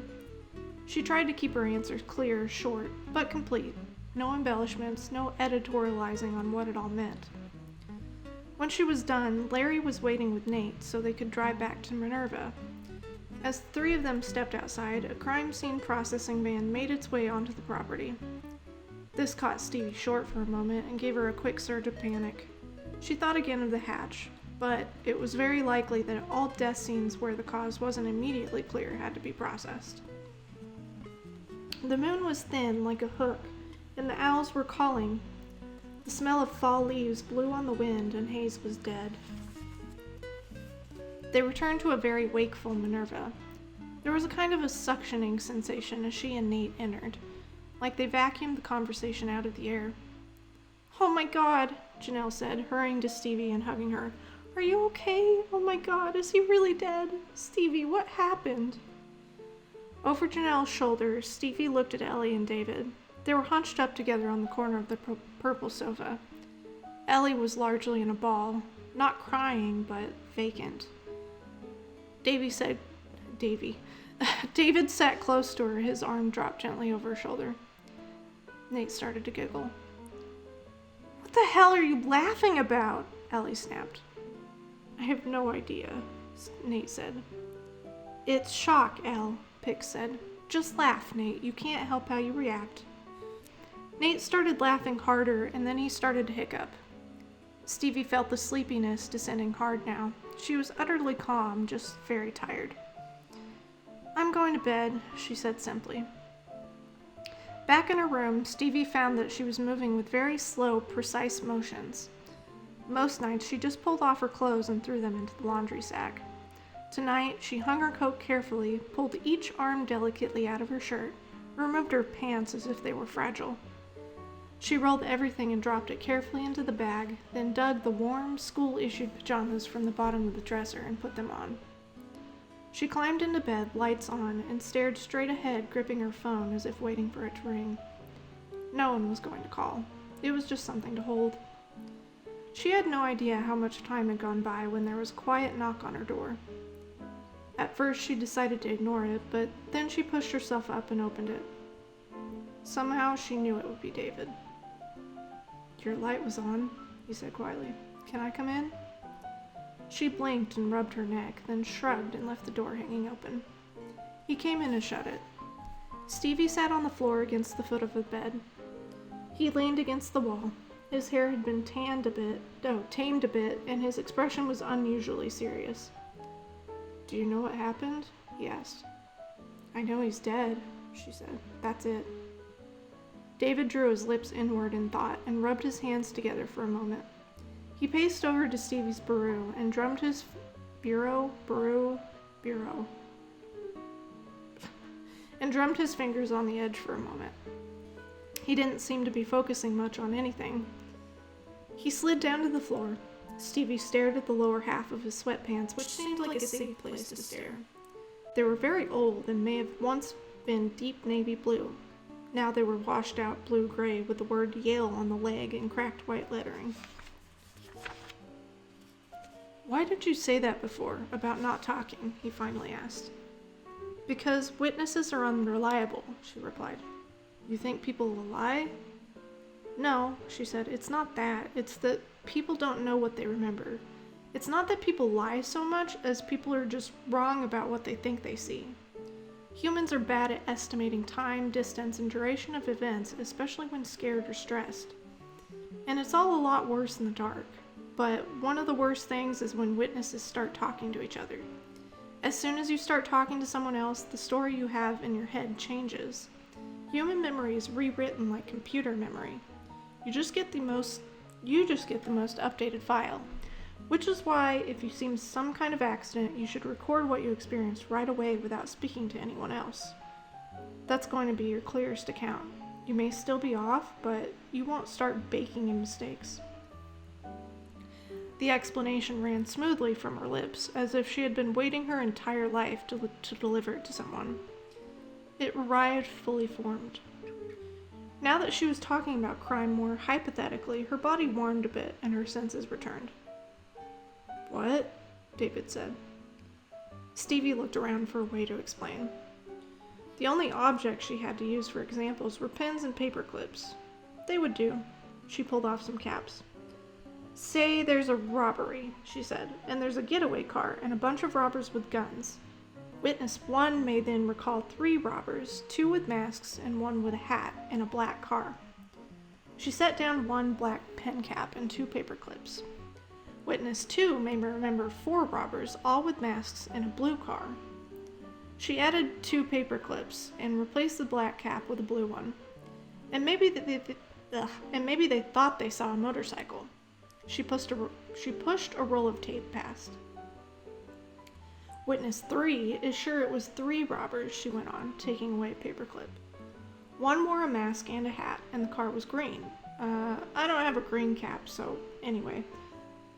She tried to keep her answers clear, short, but complete. No embellishments, no editorializing on what it all meant. When she was done, Larry was waiting with Nate so they could drive back to Minerva. As the three of them stepped outside, a crime scene processing van made its way onto the property. This caught Stevie short for a moment and gave her a quick surge of panic. She thought again of the hatch, but it was very likely that all death scenes where the cause wasn't immediately clear had to be processed. The moon was thin like a hook, and the owls were calling. The smell of fall leaves blew on the wind, and Hayes was dead. They returned to a very wakeful Minerva. There was a kind of a suctioning sensation as she and Nate entered, like they vacuumed the conversation out of the air. "Oh my God," Janelle said, hurrying to Stevie and hugging her. "Are you okay? Oh my God, is he really dead? Stevie, what happened?" Over Janelle's shoulder, Stevie looked at Ellie and David. They were hunched up together on the corner of the purple sofa. Ellie was largely in a ball, not crying, but vacant. David sat close to her, his arm dropped gently over her shoulder. Nate started to giggle. "What the hell are you laughing about?" Ellie snapped. "I have no idea," Nate said. "It's shock, Elle," Pix said. "Just laugh, Nate. You can't help how you react." Nate started laughing harder, and then he started to hiccup. Stevie felt the sleepiness descending hard now. She was utterly calm, just very tired. "I'm going to bed," she said simply. Back in her room, Stevie found that she was moving with very slow, precise motions. Most nights, she just pulled off her clothes and threw them into the laundry sack. Tonight, she hung her coat carefully, pulled each arm delicately out of her shirt, and removed her pants as if they were fragile. She rolled everything and dropped it carefully into the bag, then dug the warm, school-issued pajamas from the bottom of the dresser and put them on. She climbed into bed, lights on, and stared straight ahead, gripping her phone as if waiting for it to ring. No one was going to call. It was just something to hold. She had no idea how much time had gone by when there was a quiet knock on her door. At first, she decided to ignore it, but then she pushed herself up and opened it. Somehow, she knew it would be David. "Your light was on," he said quietly. "Can I come in?" She blinked and rubbed her neck, then shrugged and left the door hanging open. He came in and shut it. Stevie sat on the floor against the foot of the bed. He leaned against the wall. His hair had been tamed a bit, and his expression was unusually serious. "Do you know what happened?" he asked. "I know he's dead," she said. "That's it." David drew his lips inward in thought and rubbed his hands together for a moment. He paced over to Stevie's bureau and drummed his and drummed his fingers on the edge for a moment. He didn't seem to be focusing much on anything. He slid down to the floor. Stevie stared at the lower half of his sweatpants, which seemed like a safe place to stare. They were very old and may have once been deep navy blue. Now they were washed out blue-gray with the word Yale on the leg in cracked white lettering. "Why did you say that before, about not talking?" he finally asked. "Because witnesses are unreliable," she replied. "You think people will lie?" "No," she said, "it's not that. It's that people don't know what they remember. It's not that people lie so much as people are just wrong about what they think they see. Humans are bad at estimating time, distance, and duration of events, especially when scared or stressed. And it's all a lot worse in the dark. But one of the worst things is when witnesses start talking to each other. As soon as you start talking to someone else, the story you have in your head changes. Human memory is rewritten like computer memory. You just get the most updated file. Which is why, if you see some kind of accident, you should record what you experienced right away without speaking to anyone else. That's going to be your clearest account. You may still be off, but you won't start baking in mistakes." The explanation ran smoothly from her lips, as if she had been waiting her entire life to deliver it to someone. It arrived fully formed. Now that she was talking about crime more hypothetically, her body warmed a bit and her senses returned. "What?" David said. Stevie looked around for a way to explain. The only objects she had to use for examples were pens and paper clips. They would do. She pulled off some caps. "Say there's a robbery," she said, "and there's a getaway car and a bunch of robbers with guns. Witness 1 may then recall 3 robbers, 2 with masks and 1 with a hat, in a black car." She set down 1 black pen cap and 2 paper clips. Witness 2 may remember 4 robbers, all with masks, in a blue car. She added 2 paper clips and replaced the black cap with a blue one. And maybe they thought they saw a motorcycle. She pushed a roll of tape past. Witness 3 is sure it was 3 robbers, she went on, taking away a paperclip. 1 wore a mask and a hat, and the car was green. I don't have a green cap, so anyway.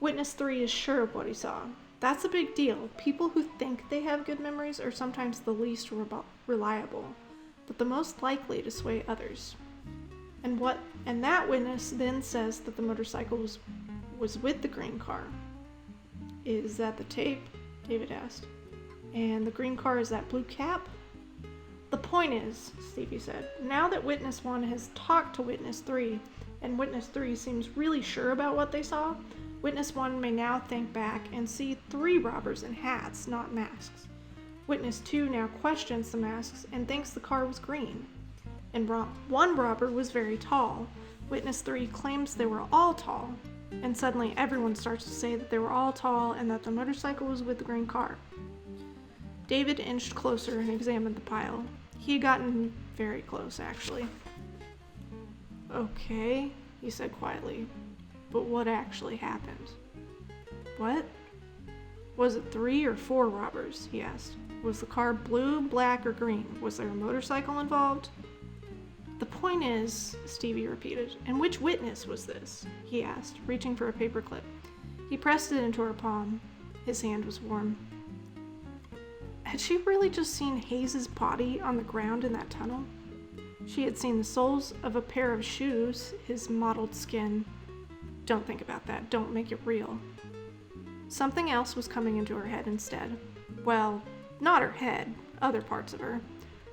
Witness 3 is sure of what he saw. That's a big deal. People who think they have good memories are sometimes the least reliable, but the most likely to sway others. And that witness then says that the motorcycle was with the green car. "Is that the tape?" David asked. "And the green car is that blue cap?" "The point is," Stevie said, "now that Witness 1 has talked to Witness 3, and Witness 3 seems really sure about what they saw, Witness 1 may now think back and see 3 robbers in hats, not masks. Witness 2 now questions the masks and thinks the car was green. And 1 robber was very tall. Witness 3 claims they were all tall. And suddenly everyone starts to say that they were all tall and that the motorcycle was with the green car." David inched closer and examined the pile. He had gotten very close, actually. "Okay," he said quietly. "But what actually happened?" "What?" "Was it 3 or 4 robbers?" he asked. "Was the car blue, black, or green? Was there a motorcycle involved?" "The point is," Stevie repeated, "and which witness was this?" he asked, reaching for a paperclip. He pressed it into her palm. His hand was warm. Had she really just seen Hayes's body on the ground in that tunnel? She had seen the soles of a pair of shoes, his mottled skin. Don't think about that. Don't make it real. Something else was coming into her head instead. Well, not her head, other parts of her.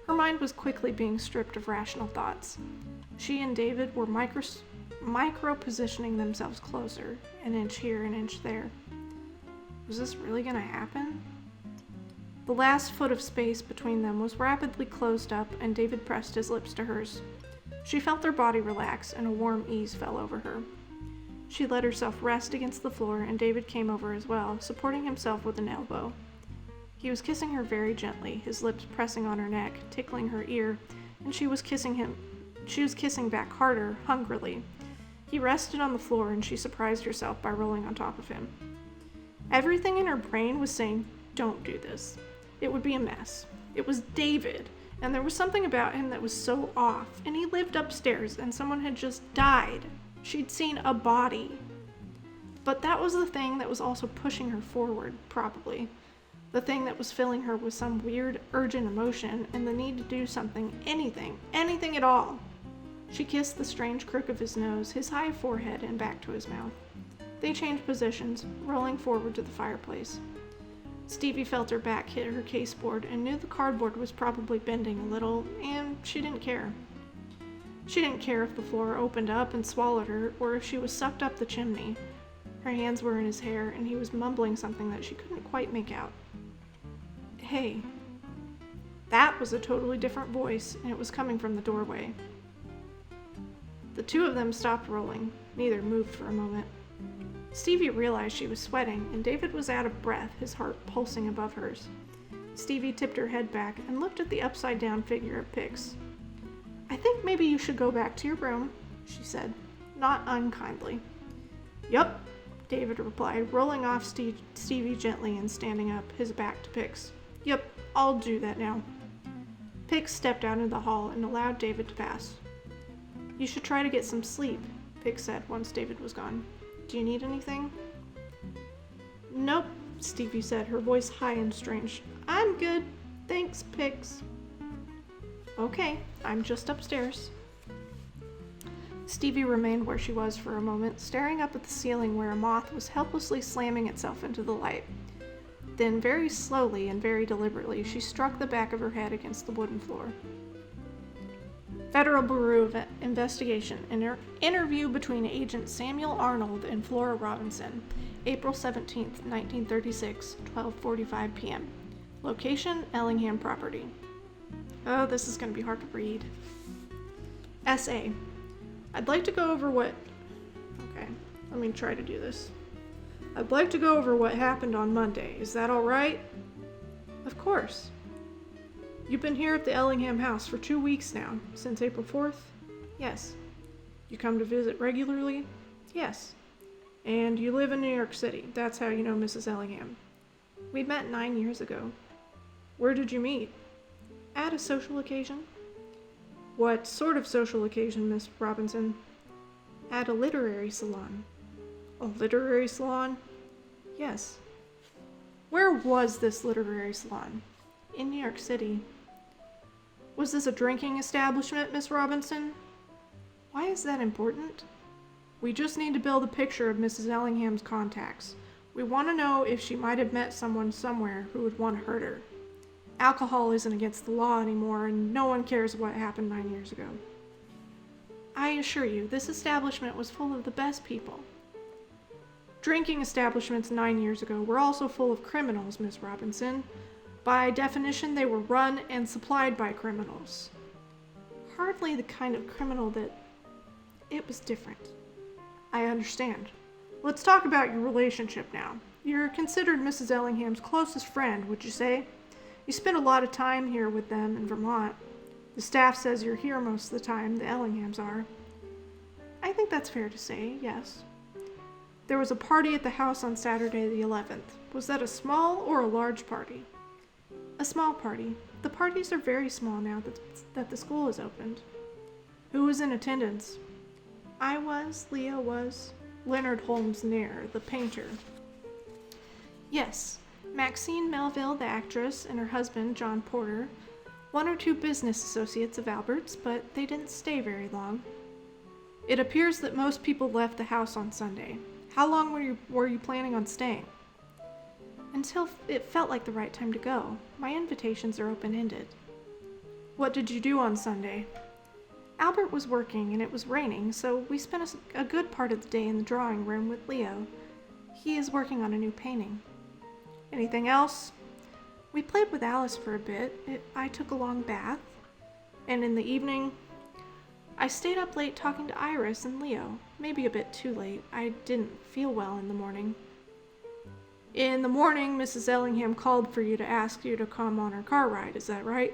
Her mind was quickly being stripped of rational thoughts. She and David were micro-positioning themselves closer, an inch here, an inch there. Was this really gonna happen? The last foot of space between them was rapidly closed up, and David pressed his lips to hers. She felt her body relax, and a warm ease fell over her. She let herself rest against the floor, and David came over as well, supporting himself with an elbow. He was kissing her very gently, his lips pressing on her neck, tickling her ear, and she was kissing back harder, hungrily. He rested on the floor, and she surprised herself by rolling on top of him. Everything in her brain was saying, "Don't do this. It would be a mess." It was David, and there was something about him that was so off, and he lived upstairs, and someone had just died. She'd seen a body. But that was the thing that was also pushing her forward, probably. The thing that was filling her with some weird, urgent emotion and the need to do something, anything at all. She kissed the strange crook of his nose, his high forehead, and back to his mouth. They changed positions, rolling forward to the fireplace. Stevie felt her back hit her caseboard and knew the cardboard was probably bending a little, and she didn't care. She didn't care if the floor opened up and swallowed her, or if she was sucked up the chimney. Her hands were in his hair, and he was mumbling something that she couldn't quite make out. "Hey." That was a totally different voice, and it was coming from the doorway. The two of them stopped rolling. Neither moved for a moment. Stevie realized she was sweating, and David was out of breath, his heart pulsing above hers. Stevie tipped her head back and looked at the upside-down figure of Pix. "I think maybe you should go back to your room," she said, not unkindly. "Yup," David replied, rolling off Stevie gently and standing up, his back to Pix. "Yup, I'll do that now." Pix stepped out into the hall and allowed David to pass. "You should try to get some sleep," Pix said once David was gone. "Do you need anything?" "Nope," Stevie said, her voice high and strange. "I'm good. Thanks, Pix." "Okay, I'm just upstairs." Stevie remained where she was for a moment, staring up at the ceiling where a moth was helplessly slamming itself into the light. Then, very slowly and very deliberately, she struck the back of her head against the wooden floor. Federal Bureau of Investigation. Interview between Agent Samuel Arnold and Flora Robinson. April 17th, 1936, 12:45 p.m. Location, Ellingham property. Oh, this is going to be hard to read. S.A. I'd like to go over what... Okay, let me try to do this. I'd like to go over what happened on Monday. Is that all right? Of course. You've been here at the Ellingham house for 2 weeks now, since April 4th? Yes. You come to visit regularly? Yes. And you live in New York City. That's how you know Mrs. Ellingham. We met 9 years ago. Where did you meet? At a social occasion. What sort of social occasion, Miss Robinson? At a literary salon. A literary salon? Yes. Where was this literary salon? In New York City. Was this a drinking establishment, Miss Robinson? Why is that important? We just need to build a picture of Mrs. Ellingham's contacts. We want to know if she might have met someone somewhere who would want to hurt her. Alcohol isn't against the law anymore, and no one cares what happened 9 years ago. I assure you, this establishment was full of the best people. Drinking establishments 9 years ago were also full of criminals, Miss Robinson. By definition, they were run and supplied by criminals. Hardly the kind of criminal that... It was different. I understand. Let's talk about your relationship now. You're considered Mrs. Ellingham's closest friend, would you say? You spend a lot of time here with them in Vermont. The staff says you're here most of the time, the Ellinghams are. I think that's fair to say, yes. There was a party at the house on Saturday the 11th. Was that a small or a large party? A small party. The parties are very small now that the school is opened. Who was in attendance? I was, Leah was, Leonard Holmes Nair, the painter. Yes, Maxine Melville, the actress, and her husband, John Porter, 1 or 2 business associates of Albert's, but they didn't stay very long. It appears that most people left the house on Sunday. How long were you planning on staying? Until it felt like the right time to go. My invitations are open-ended. What did you do on Sunday? Albert was working and it was raining, so we spent a good part of the day in the drawing room with Leo. He is working on a new painting. Anything else? We played with Alice for a bit. I took a long bath. And in the evening, I stayed up late talking to Iris and Leo. Maybe a bit too late. I didn't feel well in the morning. In the morning, Mrs. Ellingham called for you to ask you to come on her car ride, is that right?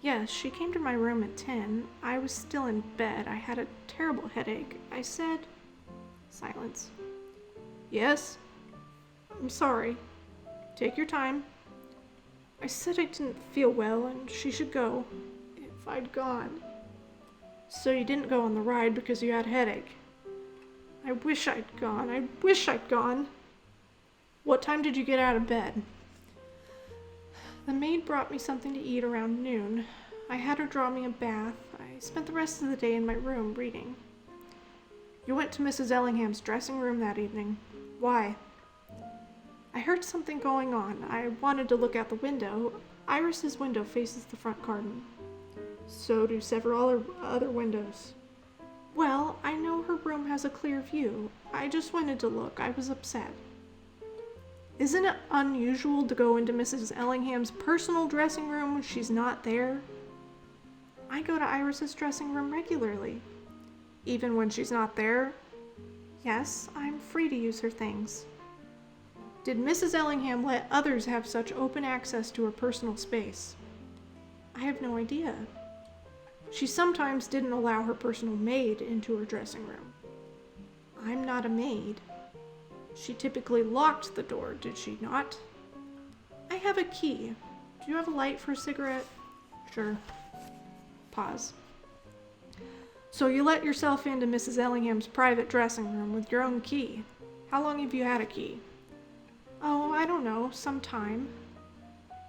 Yes, she came to my room at 10. I was still in bed. I had a terrible headache. I said... Silence. Yes? I'm sorry. Take your time. I said I didn't feel well and she should go. If I'd gone. So you didn't go on the ride because you had a headache. I wish I'd gone. What time did you get out of bed? The maid brought me something to eat around noon. I had her draw me a bath. I spent the rest of the day in my room reading. You went to Mrs. Ellingham's dressing room that evening. Why? I heard something going on. I wanted to look out the window. Iris's window faces the front garden. So do several other windows. Well, I know her room has a clear view. I just wanted to look. I was upset. Isn't it unusual to go into Mrs. Ellingham's personal dressing room when she's not there? I go to Iris's dressing room regularly. Even when she's not there? Yes, I'm free to use her things. Did Mrs. Ellingham let others have such open access to her personal space? I have no idea. She sometimes didn't allow her personal maid into her dressing room. I'm not a maid. She typically locked the door, did she not? I have a key. Do you have a light for a cigarette? Sure. Pause. So you let yourself into Mrs. Ellingham's private dressing room with your own key. How long have you had a key? Oh, I don't know, some time.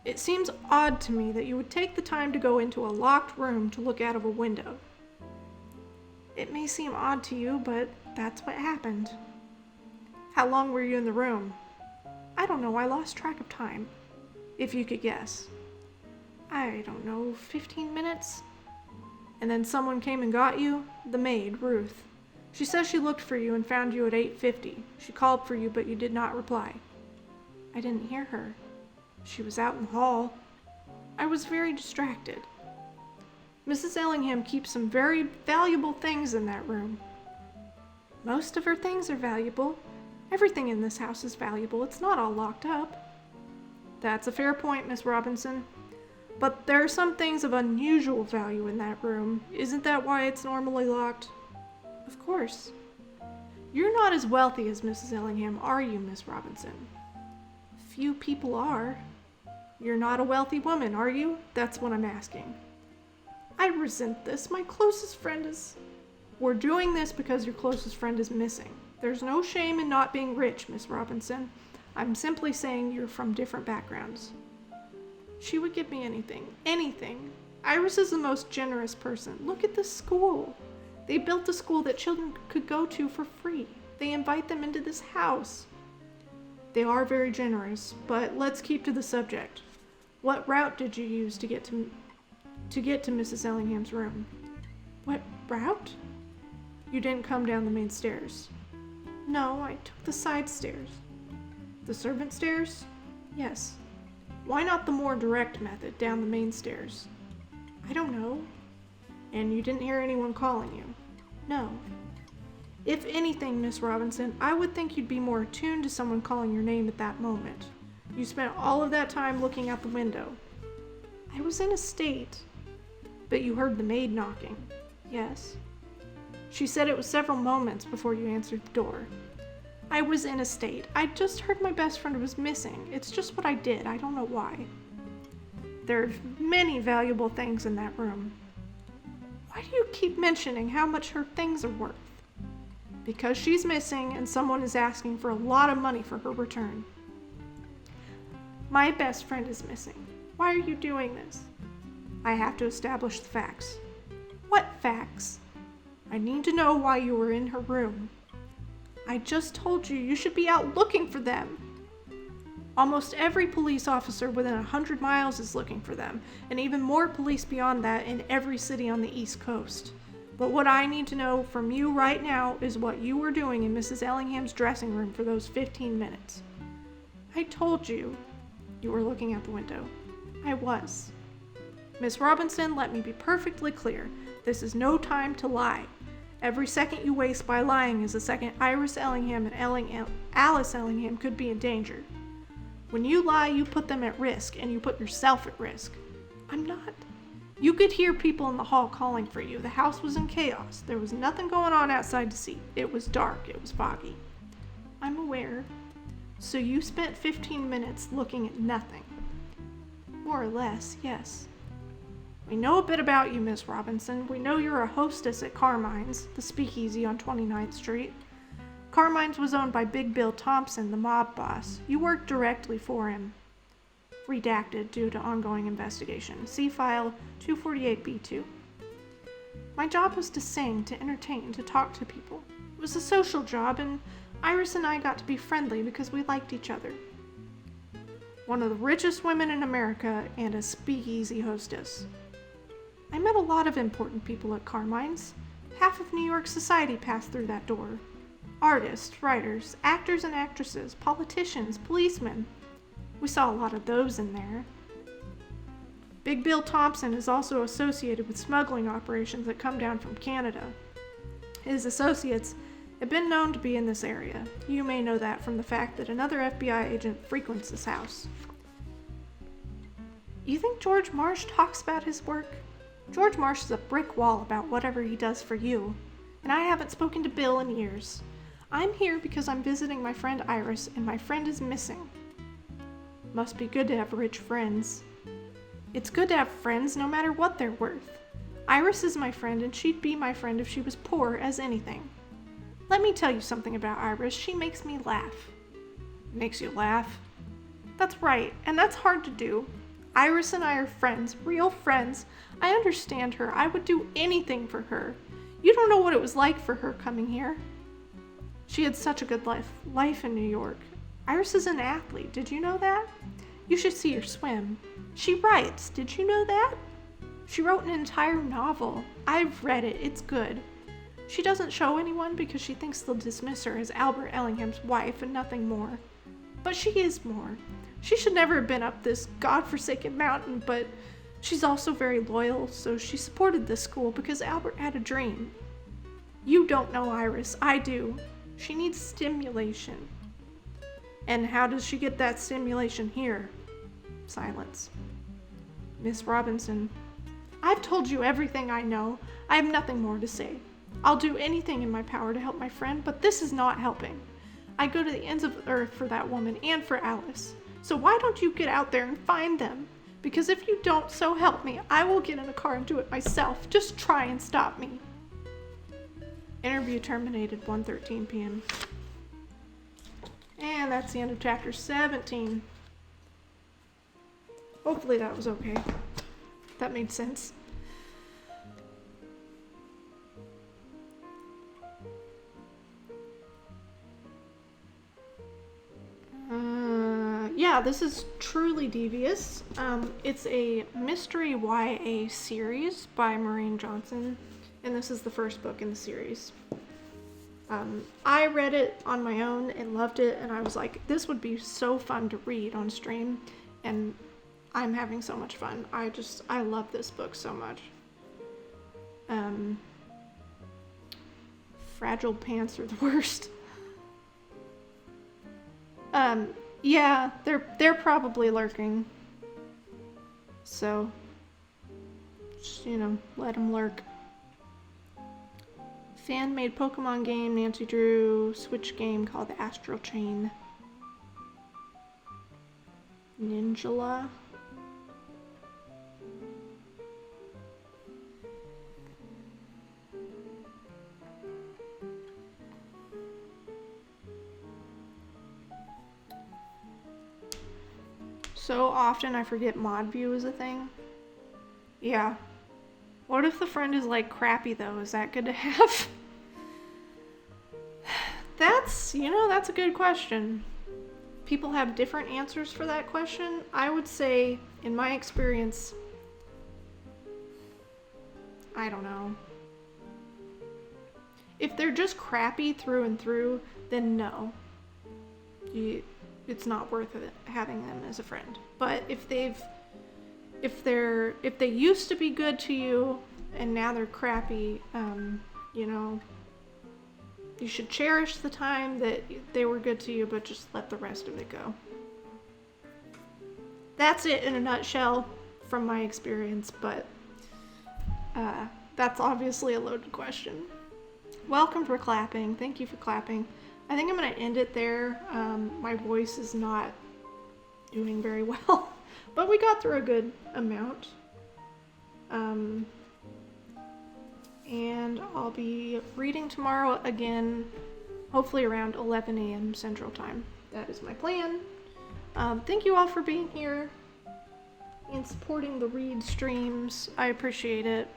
It seems odd to me that you would take the time to go into a locked room to look out of a window. It may seem odd to you, but that's what happened. How long were you in the room? I don't know, I lost track of time. If you could guess. I don't know, 15 minutes? And then someone came and got you? The maid, Ruth. She says she looked for you and found you at 8:50. She called for you, but you did not reply. I didn't hear her. She was out in the hall. I was very distracted. Mrs. Ellingham keeps some very valuable things in that room. Most of her things are valuable. Everything in this house is valuable. It's not all locked up. That's a fair point, Miss Robinson. But there are some things of unusual value in that room. Isn't that why it's normally locked? Of course. You're not as wealthy as Mrs. Ellingham, are you, Miss Robinson? Few people are. You're not a wealthy woman, are you? That's what I'm asking. I resent this. My closest friend is... We're doing this because your closest friend is missing. There's no shame in not being rich, Miss Robinson. I'm simply saying you're from different backgrounds. She would give me anything. Anything. Iris is the most generous person. Look at this school. They built a school that children could go to for free. They invite them into this house. They are very generous, but let's keep to the subject. What route did you use to get to Mrs. Ellingham's room? What route? You didn't come down the main stairs. No, I took the side stairs. The servant stairs? Yes. Why not the more direct method, down the main stairs? I don't know. And you didn't hear anyone calling you? No. If anything, Miss Robinson, I would think you'd be more attuned to someone calling your name at that moment. You spent all of that time looking out the window. I was in a state. But you heard the maid knocking. Yes. She said it was several moments before you answered the door. I was in a state. I just heard my best friend was missing. It's just what I did. I don't know why. There are many valuable things in that room. Why do you keep mentioning how much her things are worth? Because she's missing and someone is asking for a lot of money for her return. My best friend is missing. Why are you doing this? I have to establish the facts. What facts? I need to know why you were in her room. I just told you should be out looking for them. Almost every police officer within 100 miles is looking for them, and even more police beyond that in every city on the East Coast. But what I need to know from you right now is what you were doing in Mrs. Ellingham's dressing room for those 15 minutes. I told you you were looking out the window. I was. Miss Robinson, let me be perfectly clear. This is no time to lie. Every second you waste by lying is a second Iris Ellingham and Alice Ellingham could be in danger. When you lie, you put them at risk, and you put yourself at risk. I'm not. You could hear people in the hall calling for you. The house was in chaos. There was nothing going on outside to see. It was dark. It was foggy. I'm aware. So you spent 15 minutes looking at nothing. More or less, yes. We know a bit about you, Miss Robinson. We know you're a hostess at Carmine's, the speakeasy on 29th Street. Carmine's was owned by Big Bill Thompson, the mob boss. You worked directly for him. Redacted due to ongoing investigation. See file 248B2. My job was to sing, to entertain, to talk to people. It was a social job, and Iris and I got to be friendly because we liked each other. One of the richest women in America and a speakeasy hostess. I met a lot of important people at Carmine's. Half of New York society passed through that door. Artists, writers, actors and actresses, politicians, policemen. We saw a lot of those in there. Big Bill Thompson is also associated with smuggling operations that come down from Canada. His associates have been known to be in this area. You may know that from the fact that another FBI agent frequents this house. You think George Marsh talks about his work? George Marsh is a brick wall about whatever he does for you, and I haven't spoken to Bill in years. I'm here because I'm visiting my friend Iris, and my friend is missing. Must be good to have rich friends. It's good to have friends no matter what they're worth. Iris is my friend, and she'd be my friend if she was poor as anything. Let me tell you something about Iris. She makes me laugh. Makes you laugh? That's right, and that's hard to do. Iris and I are friends, real friends. I understand her. I would do anything for her. You don't know what it was like for her coming here. She had such a good life in New York. Iris is an athlete. Did you know that? You should see her swim. She writes. Did you know that? She wrote an entire novel. I've read it. It's good. She doesn't show anyone because she thinks they'll dismiss her as Albert Ellingham's wife and nothing more. But she is more. She should never have been up this godforsaken mountain, but she's also very loyal, so she supported this school because Albert had a dream. You don't know Iris. I do. She needs stimulation. And how does she get that stimulation here? Silence. Miss Robinson, I've told you everything I know. I have nothing more to say. I'll do anything in my power to help my friend, but this is not helping. I go to the ends of the earth for that woman and for Alice. So why don't you get out there and find them? Because if you don't, so help me, I will get in a car and do it myself. Just try and stop me. Interview terminated 1:13 p.m. And that's the end of chapter 17. Hopefully that was okay. That made sense. Yeah, this is truly Devious. It's a mystery YA series by Maureen Johnson, and this is the first book in the series. I read it on my own and loved it, and I was like, this would be so fun to read on stream, and I'm having so much fun. I love this book so much. Fragile pants are the worst. Yeah, they're probably lurking. So, just, let them lurk. Fan-made Pokemon game, Nancy Drew, Switch game called the Astral Chain. Ninjala. So often I forget mod view is a thing. Yeah. What if the friend is like crappy though? Is that good to have? That's a good question. People have different answers for that question. I would say, in my experience, I don't know. If they're just crappy through and through, then no. it's not worth it having them as a friend. But if they used to be good to you and now they're crappy, you know, you should cherish the time that they were good to you, but just let the rest of it go. That's it in a nutshell from my experience, but that's obviously a loaded question. Welcome for clapping. Thank you for clapping. I think I'm going to end it there. My voice is not doing very well, but we got through a good amount. And I'll be reading tomorrow again, hopefully around 11 a.m. Central Time. That is my plan. Thank you all for being here and supporting the read streams. I appreciate it.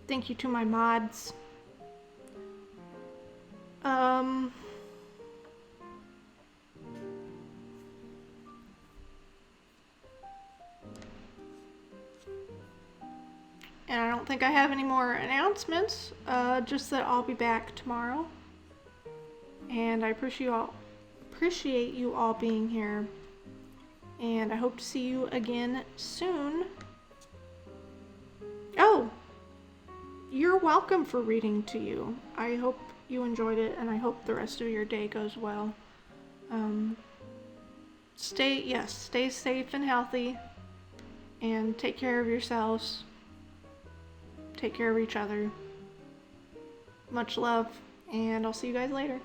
Thank you to my mods. And I don't think I have any more announcements, just that I'll be back tomorrow. And I appreciate you all being here. And I hope to see you again soon. Oh, you're welcome for reading to you. I hope you enjoyed it, and I hope the rest of your day goes well. Stay safe and healthy, and take care of yourselves. Take care of each other. Much love, and I'll see you guys later.